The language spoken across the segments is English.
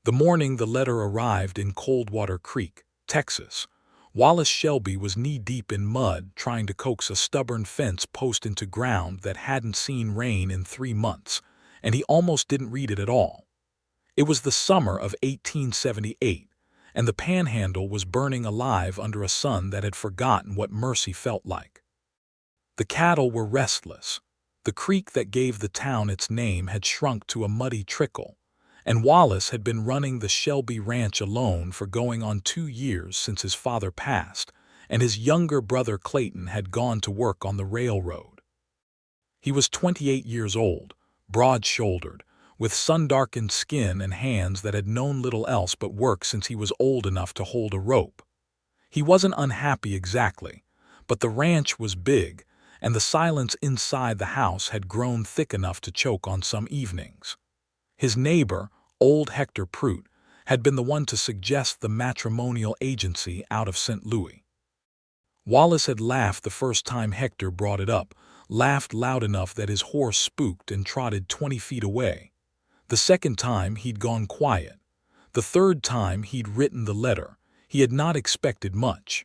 The morning the letter arrived in Coldwater Creek, Texas, Wallace Shelby was knee-deep in mud trying to coax a stubborn fence post into ground that hadn't seen rain in 3 months, and he almost didn't read it at all. It was the summer of 1878, and the panhandle was burning alive under a sun that had forgotten what mercy felt like. The cattle were restless. The creek that gave the town its name had shrunk to a muddy trickle, and Wallace had been running the Shelby Ranch alone for going on 2 years since his father passed, and his younger brother Clayton had gone to work on the railroad. He was 28 years old, broad-shouldered, with sun-darkened skin and hands that had known little else but work since he was old enough to hold a rope. He wasn't unhappy exactly, but the ranch was big, and the silence inside the house had grown thick enough to choke on some evenings. His neighbor, old Hector Prout, had been the one to suggest the matrimonial agency out of St. Louis. Wallace had laughed the first time Hector brought it up, laughed loud enough that his horse spooked and trotted 20 feet away. The second time he'd gone quiet. The third time he'd written the letter, he had not expected much.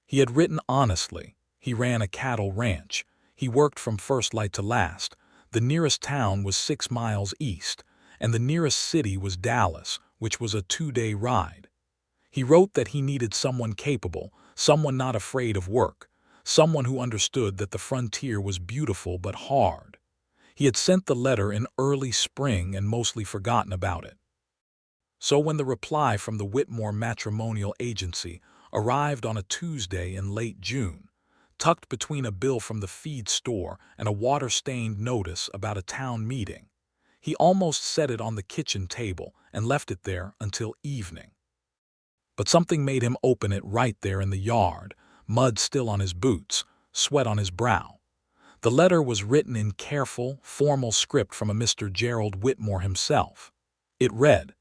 He had written honestly. He ran a cattle ranch. He worked from first light to last. The nearest town was 6 miles east, and the nearest city was Dallas, which was a 2-day ride. He wrote that he needed someone capable, someone not afraid of work, someone who understood that the frontier was beautiful but hard. He had sent the letter in early spring and mostly forgotten about it. So when the reply from the Whitmore Matrimonial Agency arrived on a Tuesday in late June, tucked between a bill from the feed store and a water-stained notice about a town meeting, he almost set it on the kitchen table and left it there until evening. But something made him open it right there in the yard, mud still on his boots, sweat on his brow. The letter was written in careful, formal script from a Mr. Gerald Whitmore himself. It read,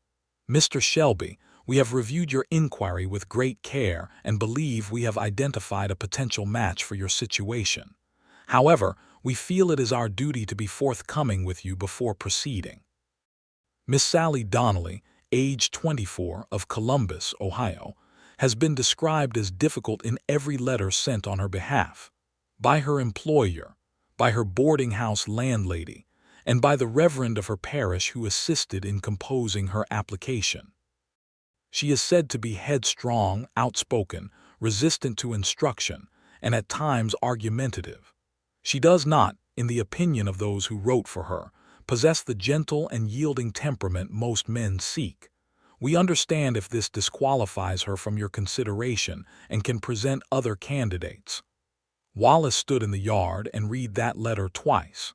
"Mr. Shelby, we have reviewed your inquiry with great care and believe we have identified a potential match for your situation. However, we feel it is our duty to be forthcoming with you before proceeding." Miss Sallie Donnelly, age 24, of Columbus, Ohio, has been described as difficult in every letter sent on her behalf, by her employer, by her boarding house landlady, and by the reverend of her parish who assisted in composing her application. She is said to be headstrong, outspoken, resistant to instruction, and at times argumentative. She does not, in the opinion of those who wrote for her, possess the gentle and yielding temperament most men seek. We understand if this disqualifies her from your consideration and can present other candidates. Wallace stood in the yard and read that letter twice.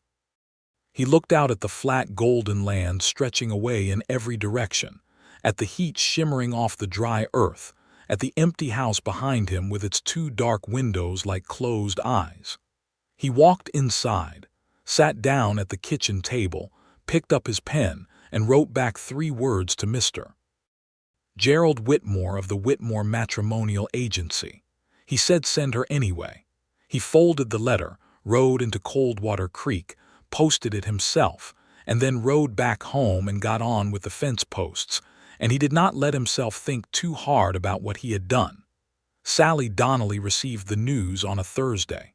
He looked out at the flat golden land stretching away in every direction, at the heat shimmering off the dry earth, at the empty house behind him with its 2 dark windows like closed eyes. He walked inside, sat down at the kitchen table, picked up his pen, and wrote back 3 words to Mr. Gerald Whitmore of the Whitmore Matrimonial Agency. He said send her anyway. He folded the letter, rode into Coldwater Creek, posted it himself, and then rode back home and got on with the fence posts, and he did not let himself think too hard about what he had done. Sallie Donnelly received the news on a Thursday.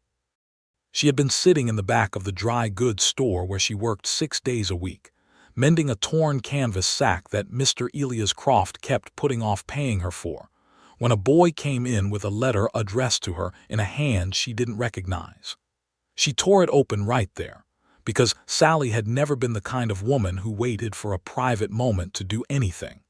She had been sitting in the back of the dry goods store where she worked 6 days a week, mending a torn canvas sack that Mr. Elias Croft kept putting off paying her for, when a boy came in with a letter addressed to her in a hand she didn't recognize. She tore it open right there, because Sallie had never been the kind of woman who waited for a private moment to do anything.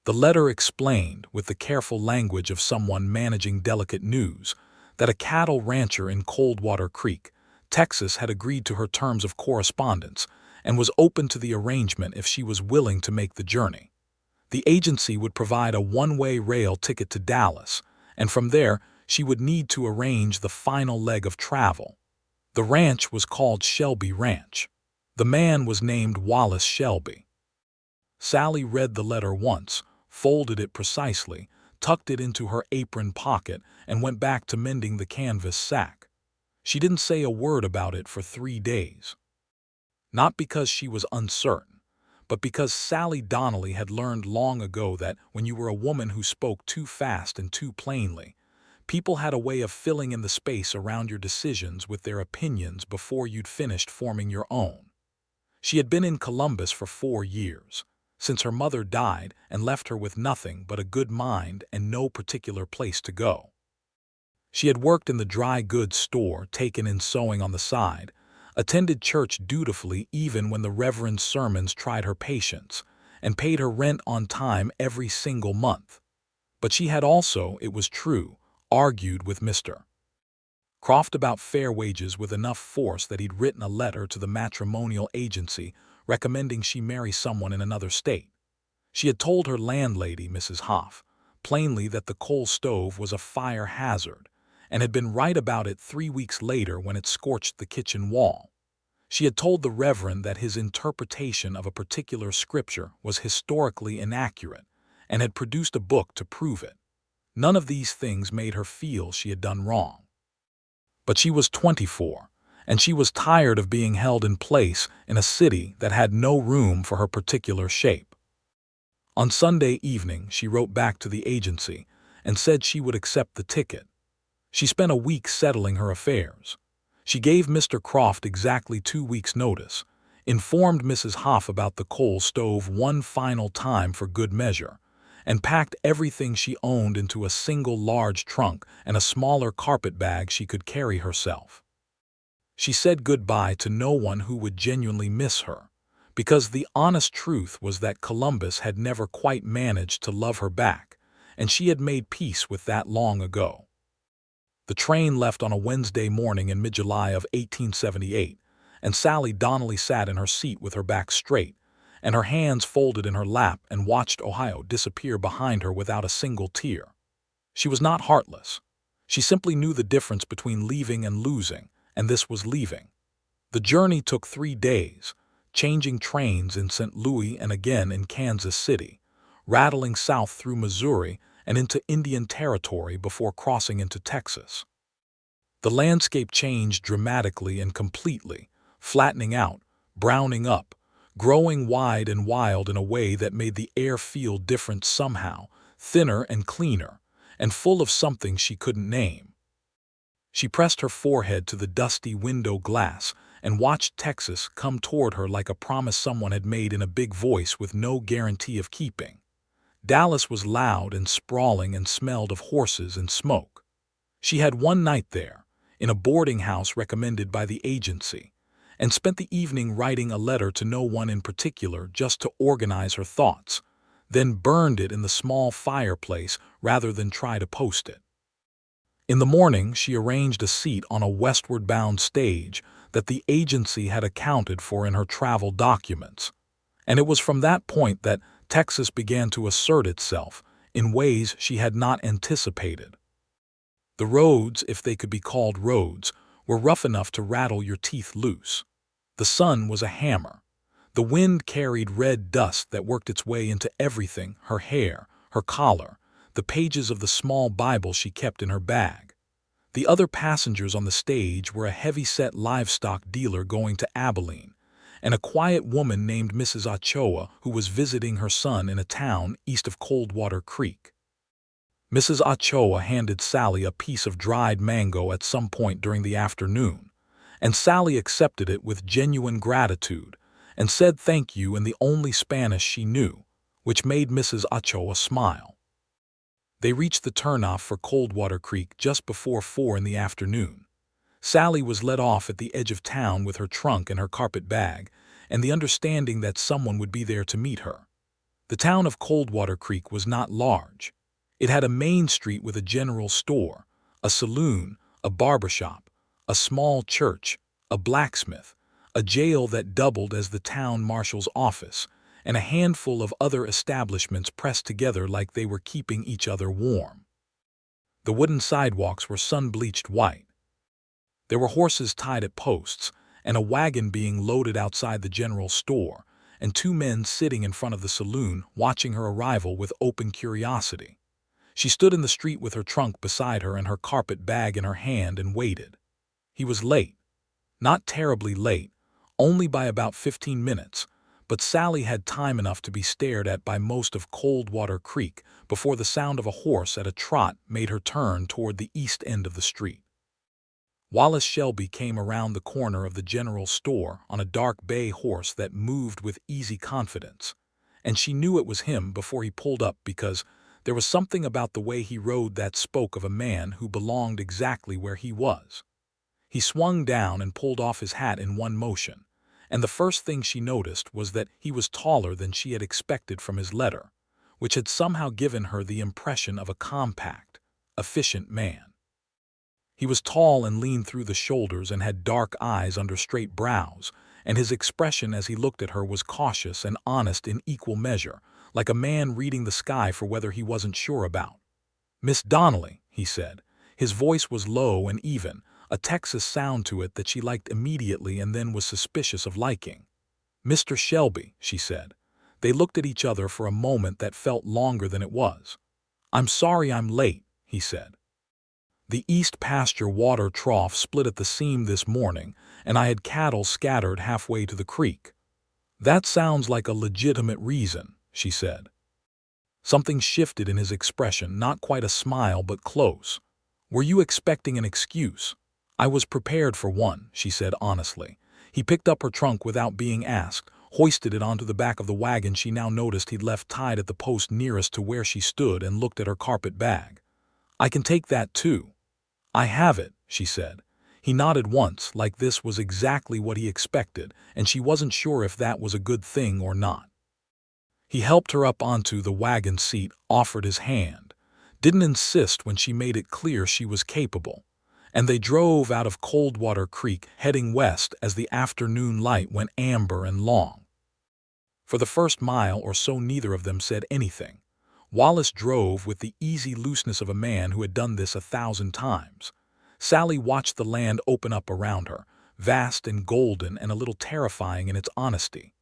The letter explained, with the careful language of someone managing delicate news, that a cattle rancher in Coldwater Creek, Texas, had agreed to her terms of correspondence and was open to the arrangement if she was willing to make the journey. The agency would provide a one-way rail ticket to Dallas, and from there she would need to arrange the final leg of travel. The ranch was called Shelby Ranch. The man was named Wallace Shelby. Sallie read the letter once, folded it precisely, tucked it into her apron pocket, and went back to mending the canvas sack. She didn't say a word about it for 3 days. Not because she was uncertain, but because Sallie Donnelly had learned long ago that when you were a woman who spoke too fast and too plainly, people had a way of filling in the space around your decisions with their opinions before you'd finished forming your own. She had been in Columbus for 4 years, since her mother died and left her with nothing but a good mind and no particular place to go. She had worked in the dry goods store, taken in sewing on the side, attended church dutifully even when the reverend's sermons tried her patience, and paid her rent on time every single month. But she had also, it was true, argued with Mr. Croft about fair wages with enough force that he'd written a letter to the matrimonial agency recommending she marry someone in another state. She had told her landlady, Mrs. Hoff, plainly that the coal stove was a fire hazard, and had been right about it 3 weeks later when it scorched the kitchen wall. She had told the Reverend that his interpretation of a particular scripture was historically inaccurate, and had produced a book to prove it. None of these things made her feel she had done wrong. But she was 24, and she was tired of being held in place in a city that had no room for her particular shape. On Sunday evening, she wrote back to the agency and said she would accept the ticket. She spent a week settling her affairs. She gave Mr. Croft exactly 2 weeks' notice, informed Mrs. Hoff about the coal stove one final time for good measure, and packed everything she owned into a single large trunk and a smaller carpet bag she could carry herself. She said goodbye to no one who would genuinely miss her, because the honest truth was that Columbus had never quite managed to love her back, and she had made peace with that long ago. The train left on a Wednesday morning in mid-July of 1878, and Sallie Donnelly sat in her seat with her back straight, and her hands folded in her lap, and watched Ohio disappear behind her without a single tear. She was not heartless. She simply knew the difference between leaving and losing, and this was leaving. The journey took 3 days, changing trains in St. Louis and again in Kansas City, rattling south through Missouri and into Indian Territory before crossing into Texas. The landscape changed dramatically and completely, flattening out, browning up, growing wide and wild in a way that made the air feel different somehow, thinner and cleaner, and full of something she couldn't name. She pressed her forehead to the dusty window glass and watched Texas come toward her like a promise someone had made in a big voice with no guarantee of keeping. Dallas was loud and sprawling and smelled of horses and smoke. She had one night there, in a boarding house recommended by the agency, and spent the evening writing a letter to no one in particular just to organize her thoughts, then burned it in the small fireplace rather than try to post it. In the morning, she arranged a seat on a westward-bound stage that the agency had accounted for in her travel documents, and it was from that point that Texas began to assert itself in ways she had not anticipated. The roads, if they could be called roads, were rough enough to rattle your teeth loose. The sun was a hammer. The wind carried red dust that worked its way into everything: her hair, her collar, the pages of the small Bible she kept in her bag. The other passengers on the stage were a heavy-set livestock dealer going to Abilene, and a quiet woman named Mrs. Ochoa who was visiting her son in a town east of Coldwater Creek. Mrs. Ochoa handed Sallie a piece of dried mango at some point during the afternoon, and Sallie accepted it with genuine gratitude and said thank you in the only Spanish she knew, which made Mrs. Ochoa smile. They reached the turnoff for Coldwater Creek just before 4 in the afternoon. Sallie was let off at the edge of town with her trunk and her carpet bag, and the understanding that someone would be there to meet her. The town of Coldwater Creek was not large. It had a main street with a general store, a saloon, a barbershop, a small church, a blacksmith, a jail that doubled as the town marshal's office, and a handful of other establishments pressed together like they were keeping each other warm. The wooden sidewalks were sun-bleached white. There were horses tied at posts, and a wagon being loaded outside the general store, and 2 men sitting in front of the saloon watching her arrival with open curiosity. She stood in the street with her trunk beside her and her carpet bag in her hand and waited. He was late. Not terribly late, only by about 15 minutes, but Sally had time enough to be stared at by most of Coldwater Creek before the sound of a horse at a trot made her turn toward the east end of the street. Wallace Shelby came around the corner of the general store on a dark bay horse that moved with easy confidence, and she knew it was him before he pulled up because there was something about the way he rode that spoke of a man who belonged exactly where he was. He swung down and pulled off his hat in one motion, and the first thing she noticed was that he was taller than she had expected from his letter, which had somehow given her the impression of a compact, efficient man. He was tall and lean through the shoulders and had dark eyes under straight brows, and his expression as he looked at her was cautious and honest in equal measure, like a man reading the sky for weather he wasn't sure about. "Miss Donnelly," he said. His voice was low and even, a Texas sound to it that she liked immediately and then was suspicious of liking. "Mr. Shelby," she said. They looked at each other for a moment that felt longer than it was. "I'm sorry I'm late," he said. "The east pasture water trough split at the seam this morning, and I had cattle scattered halfway to the creek." "That sounds like a legitimate reason," she said. Something shifted in his expression, not quite a smile but close. "Were you expecting an excuse?" "I was prepared for one," she said honestly. He picked up her trunk without being asked, hoisted it onto the back of the wagon she now noticed he'd left tied at the post nearest to where she stood, and looked at her carpet bag. "I can take that too." "I have it," she said. He nodded once, like this was exactly what he expected, and she wasn't sure if that was a good thing or not. He helped her up onto the wagon seat, offered his hand, didn't insist when she made it clear she was capable, and they drove out of Coldwater Creek, heading west as the afternoon light went amber and long. For the first mile or so neither of them said anything. Wallace drove with the easy looseness of a man who had done this 1,000 times. Sally watched the land open up around her, vast and golden and a little terrifying in its honesty.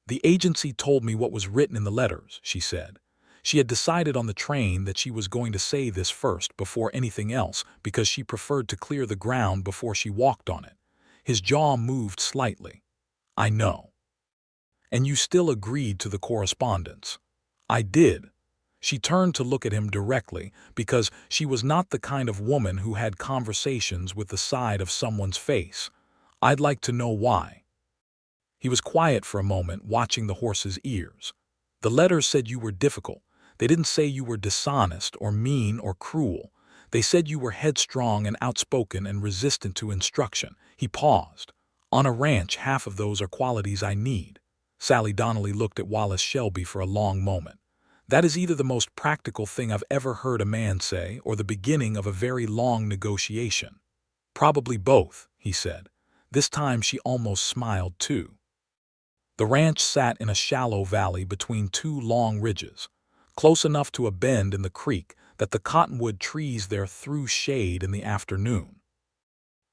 "The agency told me what was written in the letters," she said. She had decided on the train that she was going to say this first before anything else because she preferred to clear the ground before she walked on it. His jaw moved slightly. "I know." "And you still agreed to the correspondence?" "I did." She turned to look at him directly because she was not the kind of woman who had conversations with the side of someone's face. "I'd like to know why." He was quiet for a moment, watching the horse's ears. "The letters said you were difficult. They didn't say you were dishonest or mean or cruel. They said you were headstrong and outspoken and resistant to instruction." He paused. "On a ranch, half of those are qualities I need." Sallie Donnelly looked at Wallace Shelby for a long moment. "That is either the most practical thing I've ever heard a man say or the beginning of a very long negotiation." "Probably both," he said. This time she almost smiled too. The ranch sat in a shallow valley between two long ridges, close enough to a bend in the creek that the cottonwood trees there threw shade in the afternoon.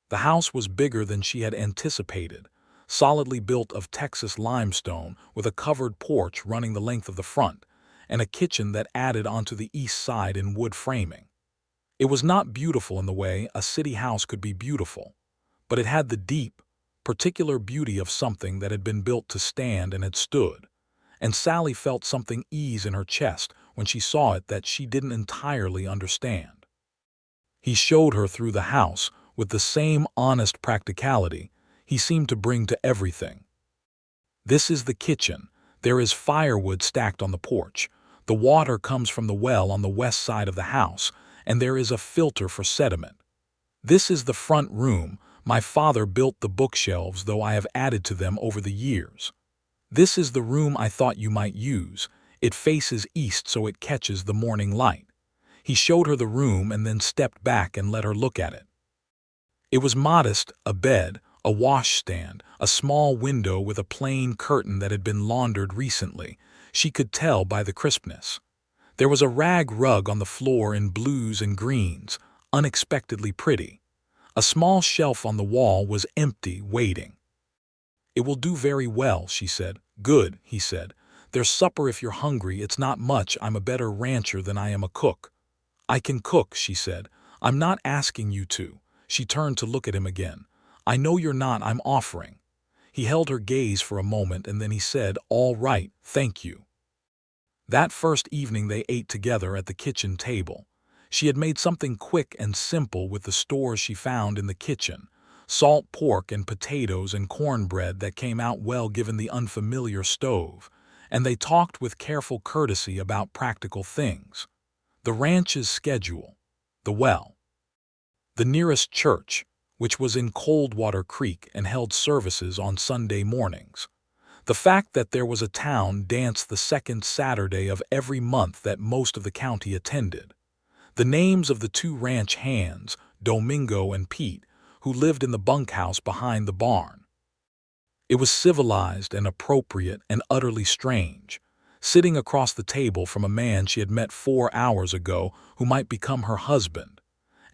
The house was bigger than she had anticipated, solidly built of Texas limestone with a covered porch running the length of the front, and a kitchen that added onto the east side in wood framing. It was not beautiful in the way a city house could be beautiful, but it had the deep, particular beauty of something that had been built to stand and had stood, and Sally felt something ease in her chest when she saw it that she didn't entirely understand. He showed her through the house with the same honest practicality he seemed to bring to everything. "This is the kitchen. There is firewood stacked on the porch. The water comes from the well on the west side of the house, and there is a filter for sediment. This is the front room. My father built the bookshelves, though I have added to them over the years. This is the room I thought you might use. It faces east so it catches the morning light." He showed her the room and then stepped back and let her look at it. It was modest, a bed, a washstand, a small window with a plain curtain that had been laundered recently. She could tell by the crispness. There was a rag rug on the floor in blues and greens, unexpectedly pretty. A small shelf on the wall was empty, waiting. "It will do very well," she said. "Good," he said. "There's supper if you're hungry. It's not much. I'm a better rancher than I am a cook." "I can cook," she said. "I'm not asking you to." She turned to look at him again. "I know you're not. I'm offering." He held her gaze for a moment and then he said, "All right, thank you." That first evening they ate together at the kitchen table. She had made something quick and simple with the stores she found in the kitchen: salt pork and potatoes and cornbread that came out well given the unfamiliar stove, and they talked with careful courtesy about practical things. The ranch's schedule, the well, the nearest church, which was in Coldwater Creek and held services on Sunday mornings. The fact that there was a town dance the second Saturday of every month that most of the county attended. The names of the two ranch hands, Domingo and Pete, who lived in the bunkhouse behind the barn. It was civilized and appropriate and utterly strange, sitting across the table from a man she had met 4 hours ago who might become her husband.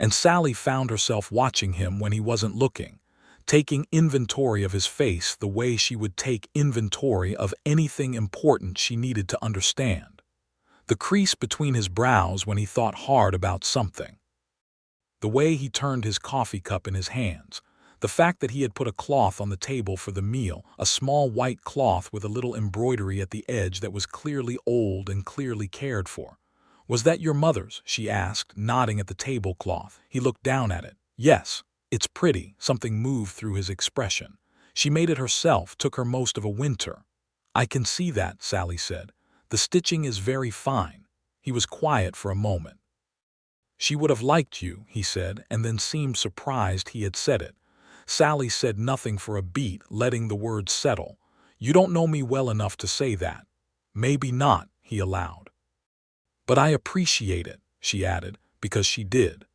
And Sallie found herself watching him when he wasn't looking, taking inventory of his face the way she would take inventory of anything important she needed to understand. The crease between his brows when he thought hard about something. The way he turned his coffee cup in his hands. The fact that he had put a cloth on the table for the meal, a small white cloth with a little embroidery at the edge that was clearly old and clearly cared for. "Was that your mother's?" she asked, nodding at the tablecloth. He looked down at it. "Yes. It's pretty." Something moved through his expression. "She made it herself, took her most of a winter." "I can see that," Sallie said. "The stitching is very fine." He was quiet for a moment. "She would have liked you," he said, and then seemed surprised he had said it. Sallie said nothing for a beat, letting the words settle. "You don't know me well enough to say that." "Maybe not," he allowed. "But I appreciate it," she added, because she did.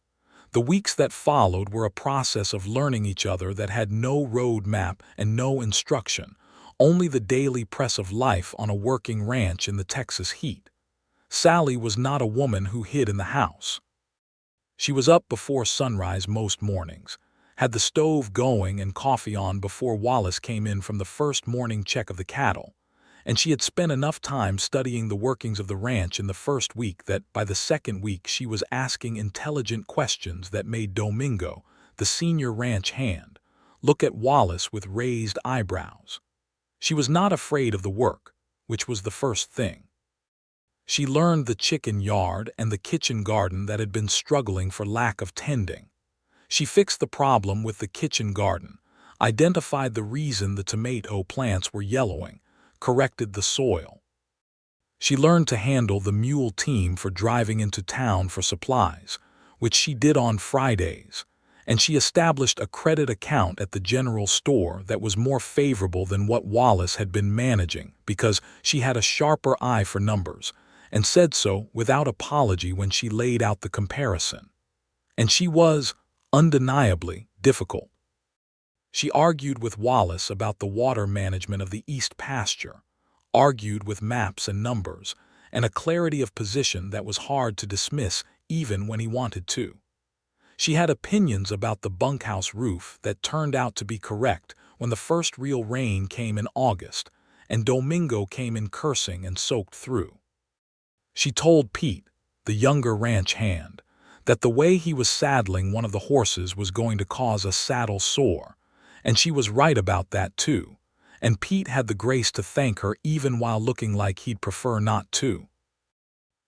The weeks that followed were a process of learning each other that had no road map and no instruction, only the daily press of life on a working ranch in the Texas heat. Sallie was not a woman who hid in the house. She was up before sunrise most mornings, had the stove going and coffee on before Wallace came in from the first morning check of the cattle, and she had spent enough time studying the workings of the ranch in the first week that by the second week she was asking intelligent questions that made Domingo, the senior ranch hand, look at Wallace with raised eyebrows. She was not afraid of the work, which was the first thing. She learned the chicken yard and the kitchen garden that had been struggling for lack of tending. She fixed the problem with the kitchen garden, identified the reason the tomato plants were yellowing, corrected the soil. She learned to handle the mule team for driving into town for supplies, which she did on Fridays, and she established a credit account at the general store that was more favorable than what Wallace had been managing because she had a sharper eye for numbers, and said so without apology when she laid out the comparison. And she was, undeniably, difficult. She argued with Wallace about the water management of the East Pasture, argued with maps and numbers, and a clarity of position that was hard to dismiss even when he wanted to. She had opinions about the bunkhouse roof that turned out to be correct when the first real rain came in August, and Domingo came in cursing and soaked through. She told Pete, the younger ranch hand, that the way he was saddling one of the horses was going to cause a saddle sore, and she was right about that too, and Pete had the grace to thank her even while looking like he'd prefer not to.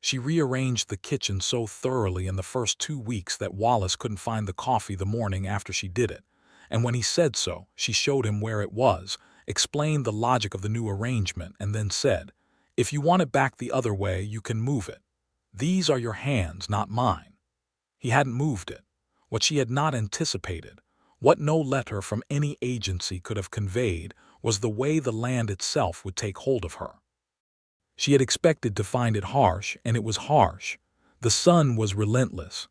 She rearranged the kitchen so thoroughly in the first 2 weeks that Wallace couldn't find the coffee the morning after she did it, and when he said so, she showed him where it was, explained the logic of the new arrangement, and then said, "If you want it back the other way, you can move it. These are your hands, not mine." He hadn't moved it. What she had not anticipated, what no letter from any agency could have conveyed, was the way the land itself would take hold of her. She had expected to find it harsh, and it was harsh. The sun was relentless.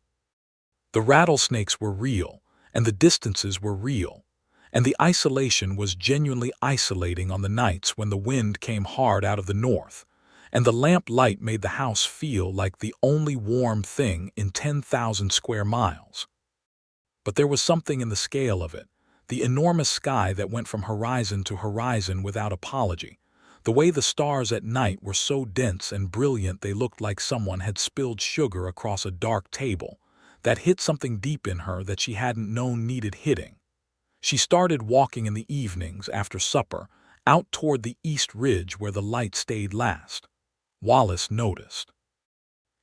The rattlesnakes were real, and the distances were real, and the isolation was genuinely isolating on the nights when the wind came hard out of the north, and the lamp light made the house feel like the only warm thing in 10,000 square miles. But there was something in the scale of it, the enormous sky that went from horizon to horizon without apology, the way the stars at night were so dense and brilliant they looked like someone had spilled sugar across a dark table, that hit something deep in her that she hadn't known needed hitting. She started walking in the evenings after supper, out toward the east ridge where the light stayed last. Wallace noticed.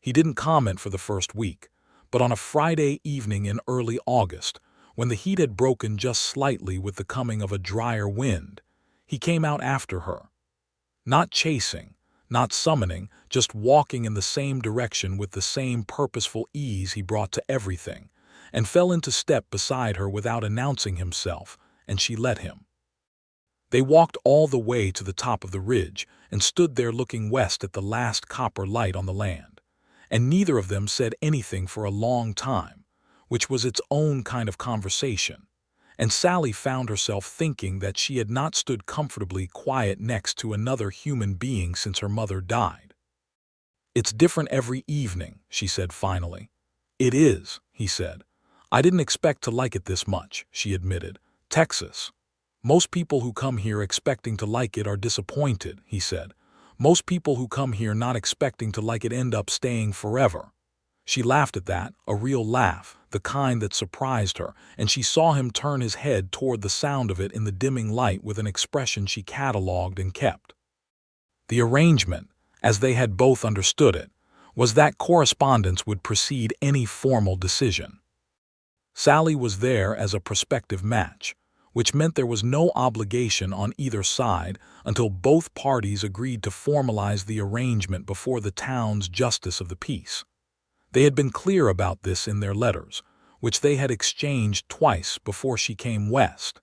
He didn't comment for the first week, but on a Friday evening in early August, when the heat had broken just slightly with the coming of a drier wind, he came out after her. Not chasing, not summoning, just walking in the same direction with the same purposeful ease he brought to everything, and fell into step beside her without announcing himself, and she let him. They walked all the way to the top of the ridge and stood there looking west at the last copper light on the land, and neither of them said anything for a long time, which was its own kind of conversation, and Sallie found herself thinking that she had not stood comfortably quiet next to another human being since her mother died. "It's different every evening," she said finally. "It is," he said. "I didn't expect to like it this much," she admitted. "Texas. Most people who come here expecting to like it are disappointed," he said. "Most people who come here not expecting to like it end up staying forever." She laughed at that, a real laugh, the kind that surprised her, and she saw him turn his head toward the sound of it in the dimming light with an expression she catalogued and kept. The arrangement, as they had both understood it, was that correspondence would precede any formal decision. Sallie was there as a prospective match, which meant there was no obligation on either side until both parties agreed to formalize the arrangement before the town's justice of the peace. They had been clear about this in their letters, which they had exchanged twice before she came west.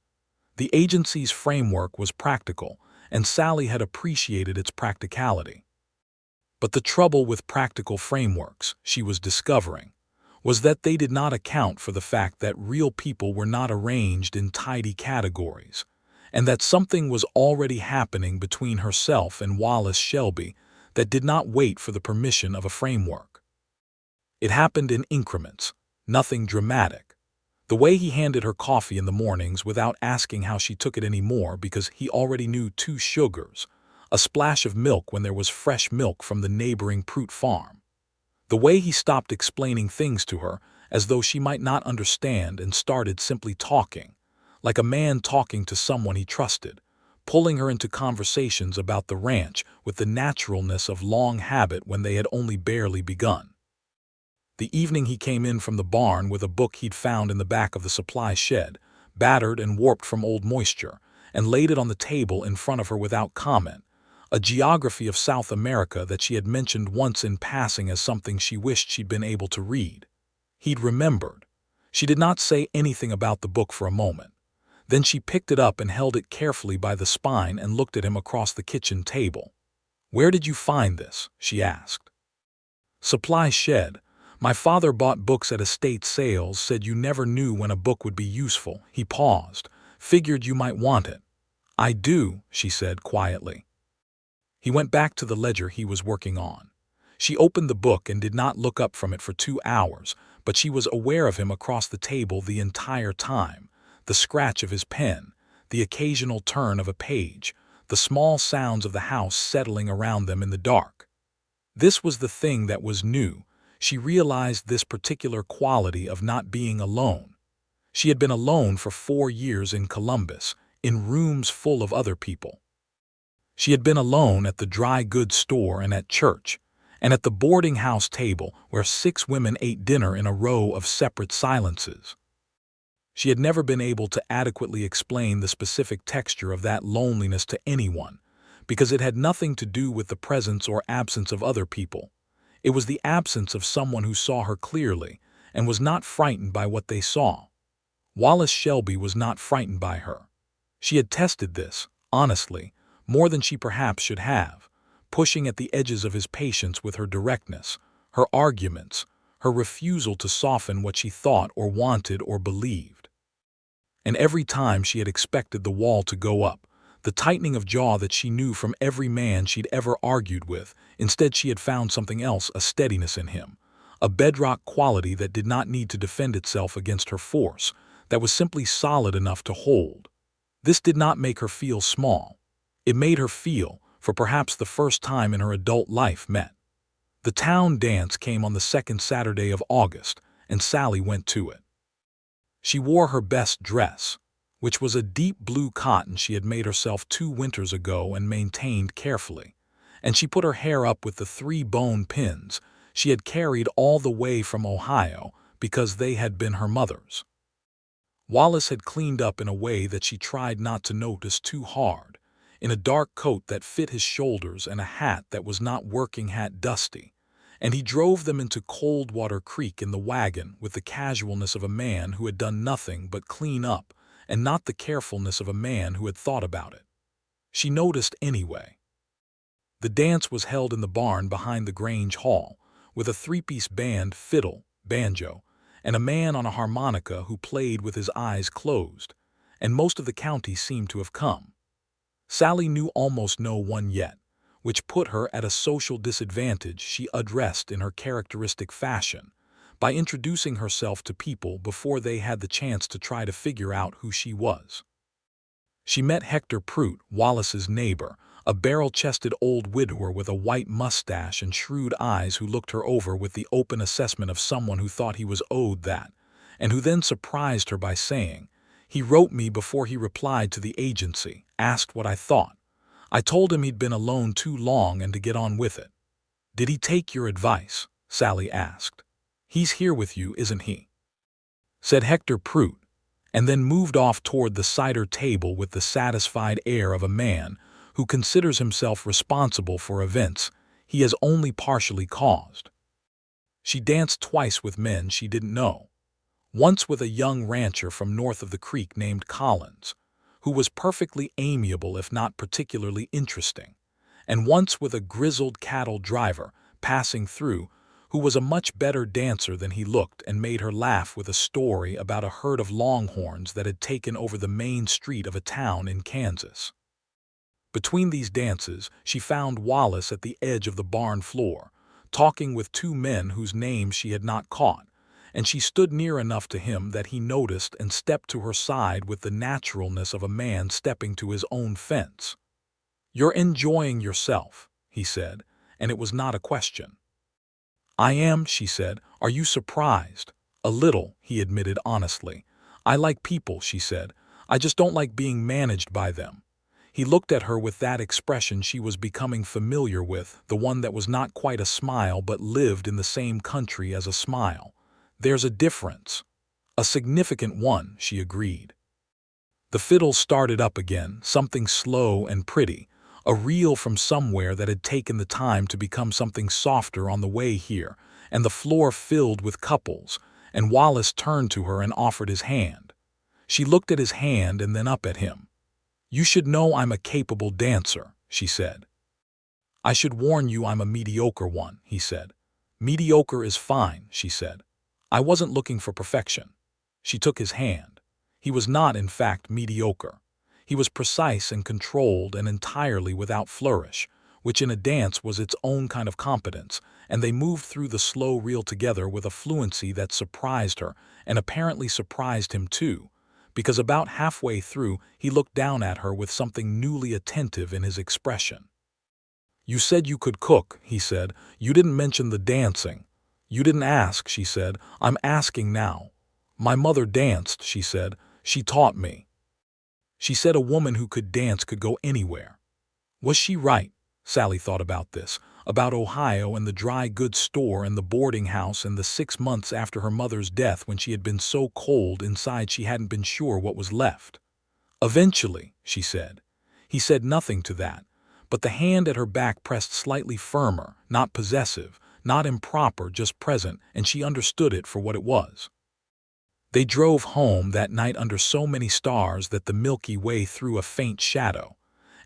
The agency's framework was practical, and Sallie had appreciated its practicality. But the trouble with practical frameworks, she was discovering, was that they did not account for the fact that real people were not arranged in tidy categories, and that something was already happening between herself and Wallace Shelby that did not wait for the permission of a framework. It happened in increments, nothing dramatic. The way he handed her coffee in the mornings without asking how she took it anymore because he already knew 2 sugars, a splash of milk when there was fresh milk from the neighboring Prout farm. The way he stopped explaining things to her as though she might not understand and started simply talking, like a man talking to someone he trusted, pulling her into conversations about the ranch with the naturalness of long habit when they had only barely begun. The evening he came in from the barn with a book he'd found in the back of the supply shed, battered and warped from old moisture, and laid it on the table in front of her without comment, a geography of South America that she had mentioned once in passing as something she wished she'd been able to read. He'd remembered. She did not say anything about the book for a moment. Then she picked it up and held it carefully by the spine and looked at him across the kitchen table. "Where did you find this?" she asked. "Supply shed. My father bought books at estate sales, said you never knew when a book would be useful." He paused. "Figured you might want it." "I do," she said quietly. He went back to the ledger he was working on. She opened the book and did not look up from it for 2 hours, but she was aware of him across the table the entire time, the scratch of his pen, the occasional turn of a page, the small sounds of the house settling around them in the dark. This was the thing that was new. She realized this particular quality of not being alone. She had been alone for 4 years in Columbus, in rooms full of other people. She had been alone at the dry goods store and at church, and at the boarding house table where 6 women ate dinner in a row of separate silences. She had never been able to adequately explain the specific texture of that loneliness to anyone, because it had nothing to do with the presence or absence of other people. It was the absence of someone who saw her clearly and was not frightened by what they saw. Wallace Shelby was not frightened by her. She had tested this, honestly, more than she perhaps should have, pushing at the edges of his patience with her directness, her arguments, her refusal to soften what she thought or wanted or believed. And every time she had expected the wall to go up, the tightening of jaw that she knew from every man she'd ever argued with, instead she had found something else, a steadiness in him, a bedrock quality that did not need to defend itself against her force, that was simply solid enough to hold. This did not make her feel small. It made her feel, for perhaps the first time in her adult life, met. The town dance came on the 2nd Saturday of August, and Sallie went to it. She wore her best dress, which was a deep blue cotton she had made herself 2 winters ago and maintained carefully, and she put her hair up with the 3 bone pins she had carried all the way from Ohio because they had been her mother's. Wallace had cleaned up in a way that she tried not to notice too hard, in a dark coat that fit his shoulders and a hat that was not working hat dusty, and he drove them into Coldwater Creek in the wagon with the casualness of a man who had done nothing but clean up and not the carefulness of a man who had thought about it. She noticed anyway. The dance was held in the barn behind the Grange Hall, with a 3-piece band, fiddle, banjo, and a man on a harmonica who played with his eyes closed, and most of the county seemed to have come. Sallie knew almost no one yet, which put her at a social disadvantage. She addressed in her characteristic fashion, by introducing herself to people before they had the chance to try to figure out who she was. She met Hector Prout, Wallace's neighbor, a barrel-chested old widower with a white mustache and shrewd eyes who looked her over with the open assessment of someone who thought he was owed that, and who then surprised her by saying, "He wrote me before he replied to the agency, asked what I thought. I told him he'd been alone too long and to get on with it." "Did he take your advice?" Sallie asked. "He's here with you, isn't he?" said Hector Prout, and then moved off toward the cider table with the satisfied air of a man who considers himself responsible for events he has only partially caused. She danced twice with men she didn't know. Once with a young rancher from north of the creek named Collins, who was perfectly amiable if not particularly interesting, and once with a grizzled cattle driver passing through who was a much better dancer than he looked and made her laugh with a story about a herd of longhorns that had taken over the main street of a town in Kansas. Between these dances, she found Wallace at the edge of the barn floor, talking with 2 men whose names she had not caught, and she stood near enough to him that he noticed and stepped to her side with the naturalness of a man stepping to his own fence. "You're enjoying yourself," he said, and it was not a question. "I am," she said. "Are you surprised?" "A little," he admitted honestly. "I like people," she said. "I just don't like being managed by them." He looked at her with that expression she was becoming familiar with, the one that was not quite a smile but lived in the same country as a smile. "There's a difference." "A significant one," she agreed. The fiddle started up again, something slow and pretty, a reel from somewhere that had taken the time to become something softer on the way here, and the floor filled with couples, and Wallace turned to her and offered his hand. She looked at his hand and then up at him. "You should know I'm a capable dancer," she said. "I should warn you I'm a mediocre one," he said. "Mediocre is fine," she said. "I wasn't looking for perfection." She took his hand. He was not, in fact, mediocre. He was precise and controlled and entirely without flourish, which in a dance was its own kind of competence, and they moved through the slow reel together with a fluency that surprised her and apparently surprised him too, because about halfway through he looked down at her with something newly attentive in his expression. "You said you could cook," he said. "You didn't mention the dancing." "You didn't ask," she said. "I'm asking now." "My mother danced," she said. "She taught me." She said a woman who could dance could go anywhere. Was she right? Sallie thought about this, about Ohio and the dry goods store and the boarding house and the 6 months after her mother's death when she had been so cold inside she hadn't been sure what was left. "Eventually," she said. He said nothing to that, but the hand at her back pressed slightly firmer, not possessive, not improper, just present, and she understood it for what it was. They drove home that night under so many stars that the Milky Way threw a faint shadow,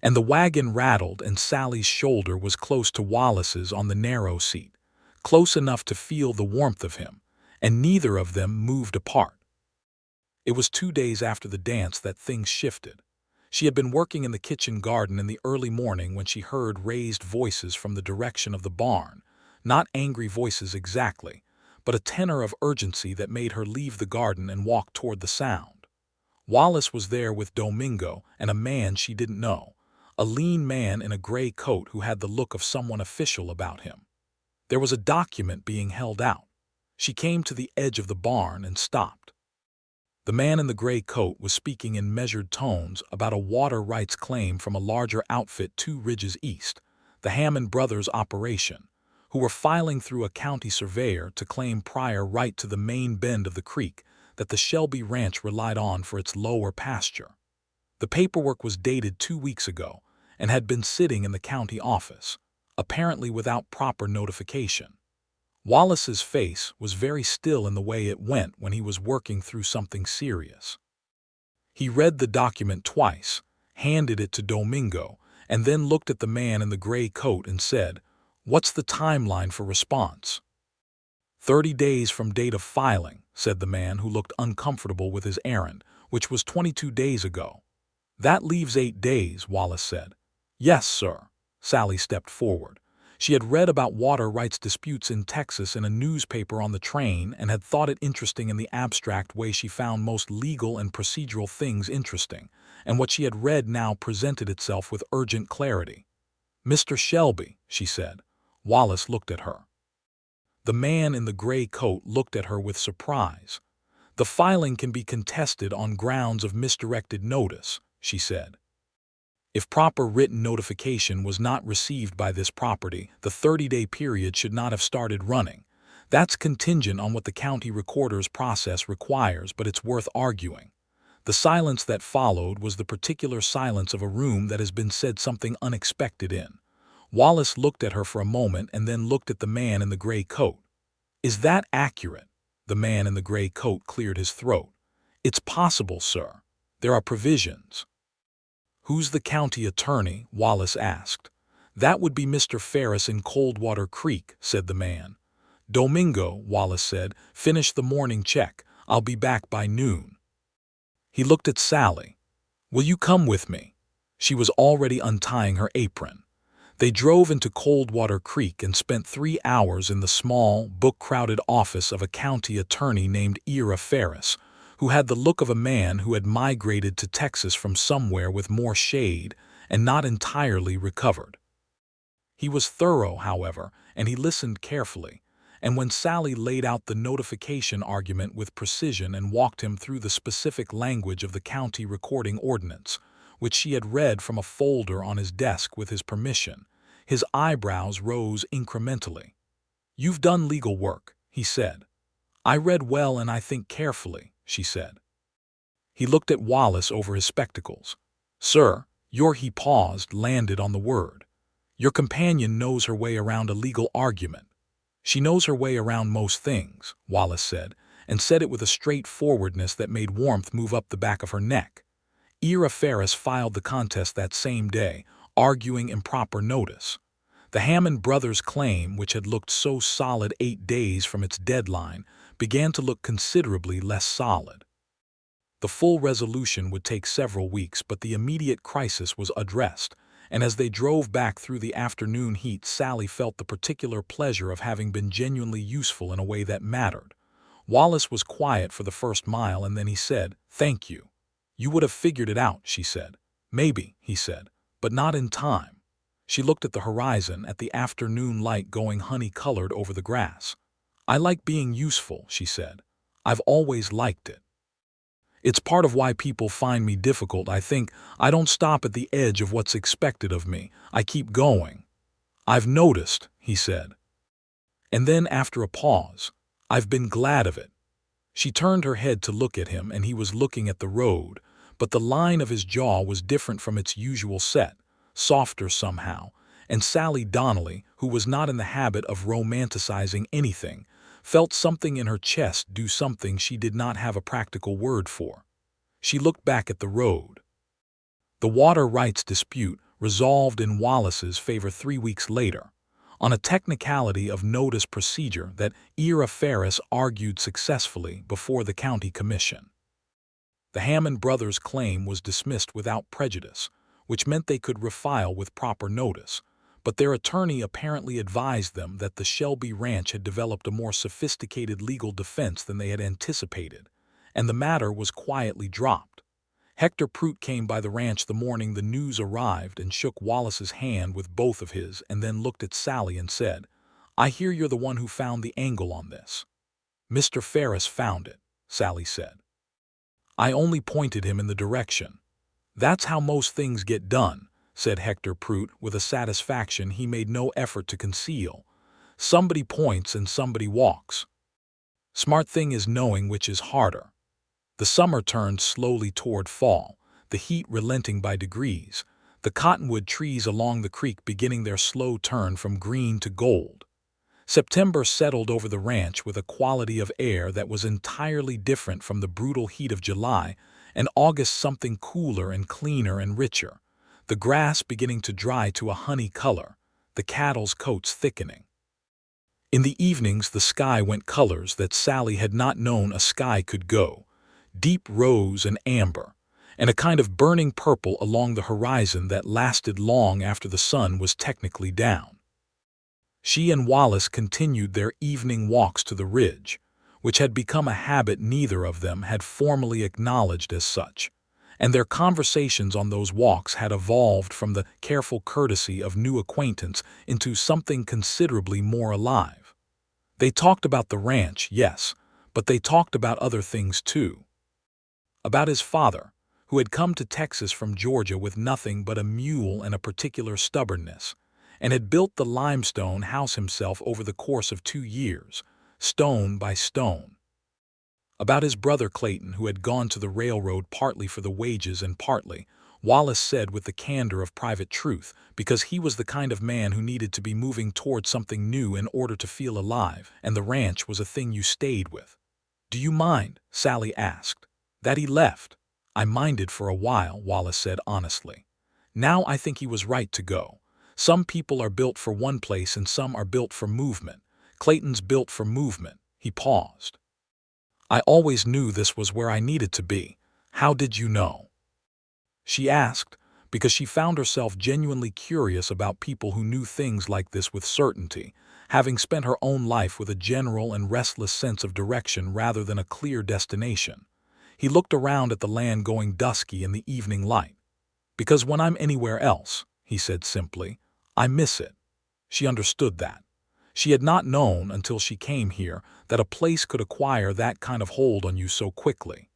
and the wagon rattled and Sally's shoulder was close to Wallace's on the narrow seat, close enough to feel the warmth of him, and neither of them moved apart. It was 2 days after the dance that things shifted. She had been working in the kitchen garden in the early morning when she heard raised voices from the direction of the barn, not angry voices exactly, but a tenor of urgency that made her leave the garden and walk toward the sound. Wallace was there with Domingo and a man she didn't know, a lean man in a gray coat who had the look of someone official about him. There was a document being held out. She came to the edge of the barn and stopped. The man in the gray coat was speaking in measured tones about a water rights claim from a larger outfit 2 ridges east, the Hammond brothers' operation, who were filing through a county surveyor to claim prior right to the main bend of the creek that the Shelby ranch relied on for its lower pasture. The paperwork was dated 2 weeks ago and had been sitting in the county office, apparently without proper notification. Wallace's face was very still in the way it went when he was working through something serious. He read the document twice, handed it to Domingo, and then looked at the man in the gray coat and said, "What's the timeline for response?" 30 days from date of filing, said the man who looked uncomfortable with his errand, which was 22 days ago. That leaves 8 days, Wallace said. Yes, sir. Sallie stepped forward. She had read about water rights disputes in Texas in a newspaper on the train and had thought it interesting in the abstract way she found most legal and procedural things interesting, and what she had read now presented itself with urgent clarity. "Mr. Shelby," she said. Wallace looked at her. The man in the gray coat looked at her with surprise. "The filing can be contested on grounds of misdirected notice," she said. "If proper written notification was not received by this property, the 30-day period should not have started running. That's contingent on what the county recorder's process requires, but it's worth arguing." The silence that followed was the particular silence of a room that has been said something unexpected in. Wallace looked at her for a moment and then looked at the man in the gray coat. "Is that accurate?" The man in the gray coat cleared his throat. "It's possible, sir. There are provisions." "Who's the county attorney?" Wallace asked. "That would be Mr. Ferris in Coldwater Creek," said the man. "Domingo," Wallace said, "finish the morning check. I'll be back by noon." He looked at Sallie. "Will you come with me?" She was already untying her apron. They drove into Coldwater Creek and spent 3 hours in the small, book-crowded office of a county attorney named Ira Ferris, who had the look of a man who had migrated to Texas from somewhere with more shade and not entirely recovered. He was thorough, however, and he listened carefully, and when Sallie laid out the notification argument with precision and walked him through the specific language of the county recording ordinance, which she had read from a folder on his desk with his permission, his eyebrows rose incrementally. "You've done legal work," he said. "I read well and I think carefully," she said. He looked at Wallace over his spectacles. "Sir, he paused, landed on the word. Your companion knows her way around a legal argument." "She knows her way around most things," Wallace said, and said it with a straightforwardness that made warmth move up the back of her neck. Ira Ferris filed the contest that same day, arguing improper notice. The Hammond brothers' claim, which had looked so solid 8 days from its deadline, began to look considerably less solid. The full resolution would take several weeks, but the immediate crisis was addressed, and as they drove back through the afternoon heat, Sallie felt the particular pleasure of having been genuinely useful in a way that mattered. Wallace was quiet for the first mile, and then he said, "Thank you." "You would have figured it out," she said. "Maybe," he said, "but not in time." She looked at the horizon, at the afternoon light going honey-colored over the grass. "I like being useful," she said. "I've always liked it. It's part of why people find me difficult, I think. I don't stop at the edge of what's expected of me. I keep going." "I've noticed," he said. And then, after a pause, "I've been glad of it." She turned her head to look at him, and he was looking at the road, but the line of his jaw was different from its usual set, softer somehow, and Sallie Donnelly, who was not in the habit of romanticizing anything, felt something in her chest do something she did not have a practical word for. She looked back at the road. The water rights dispute resolved in Wallace's favor 3 weeks later, on a technicality of notice procedure that Ira Ferris argued successfully before the county commission. The Hammond brothers' claim was dismissed without prejudice, which meant they could refile with proper notice, but their attorney apparently advised them that the Shelby ranch had developed a more sophisticated legal defense than they had anticipated, and the matter was quietly dropped. Hector Prout came by the ranch the morning the news arrived and shook Wallace's hand with both of his, and then looked at Sallie and said, "I hear you're the one who found the angle on this." "Mr. Ferris found it," Sallie said. I only pointed him in the direction. That's how most things get done, said Hector Prout with a satisfaction he made no effort to conceal. Somebody points and somebody walks. Smart thing is knowing which is harder. The summer turned slowly toward fall, the heat relenting by degrees, the cottonwood trees along the creek beginning their slow turn from green to gold. September settled over the ranch with a quality of air that was entirely different from the brutal heat of July, and August something cooler and cleaner and richer, the grass beginning to dry to a honey color, the cattle's coats thickening. In the evenings the sky went colors that Sallie had not known a sky could go, deep rose and amber, and a kind of burning purple along the horizon that lasted long after the sun was technically down. She and Wallace continued their evening walks to the ridge, which had become a habit neither of them had formally acknowledged as such, and their conversations on those walks had evolved from the careful courtesy of new acquaintance into something considerably more alive. They talked about the ranch, yes, but they talked about other things too. About his father, who had come to Texas from Georgia with nothing but a mule and a particular stubbornness, and had built the limestone house himself over the course of 2 years, stone by stone. About his brother Clayton, who had gone to the railroad partly for the wages and partly, Wallace said with the candor of private truth, because he was the kind of man who needed to be moving toward something new in order to feel alive, and the ranch was a thing you stayed with. "Do you mind?" Sallie asked. "That he left?" "I minded for a while," Wallace said honestly. "Now I think he was right to go. Some people are built for one place and some are built for movement. Clayton's built for movement." He paused. "I always knew this was where I needed to be. How did you know?" She asked, because she found herself genuinely curious about people who knew things like this with certainty, having spent her own life with a general and restless sense of direction rather than a clear destination. He looked around at the land going dusky in the evening light. "Because when I'm anywhere else," he said simply, "I miss it." She understood that. She had not known until she came here that a place could acquire that kind of hold on you so quickly.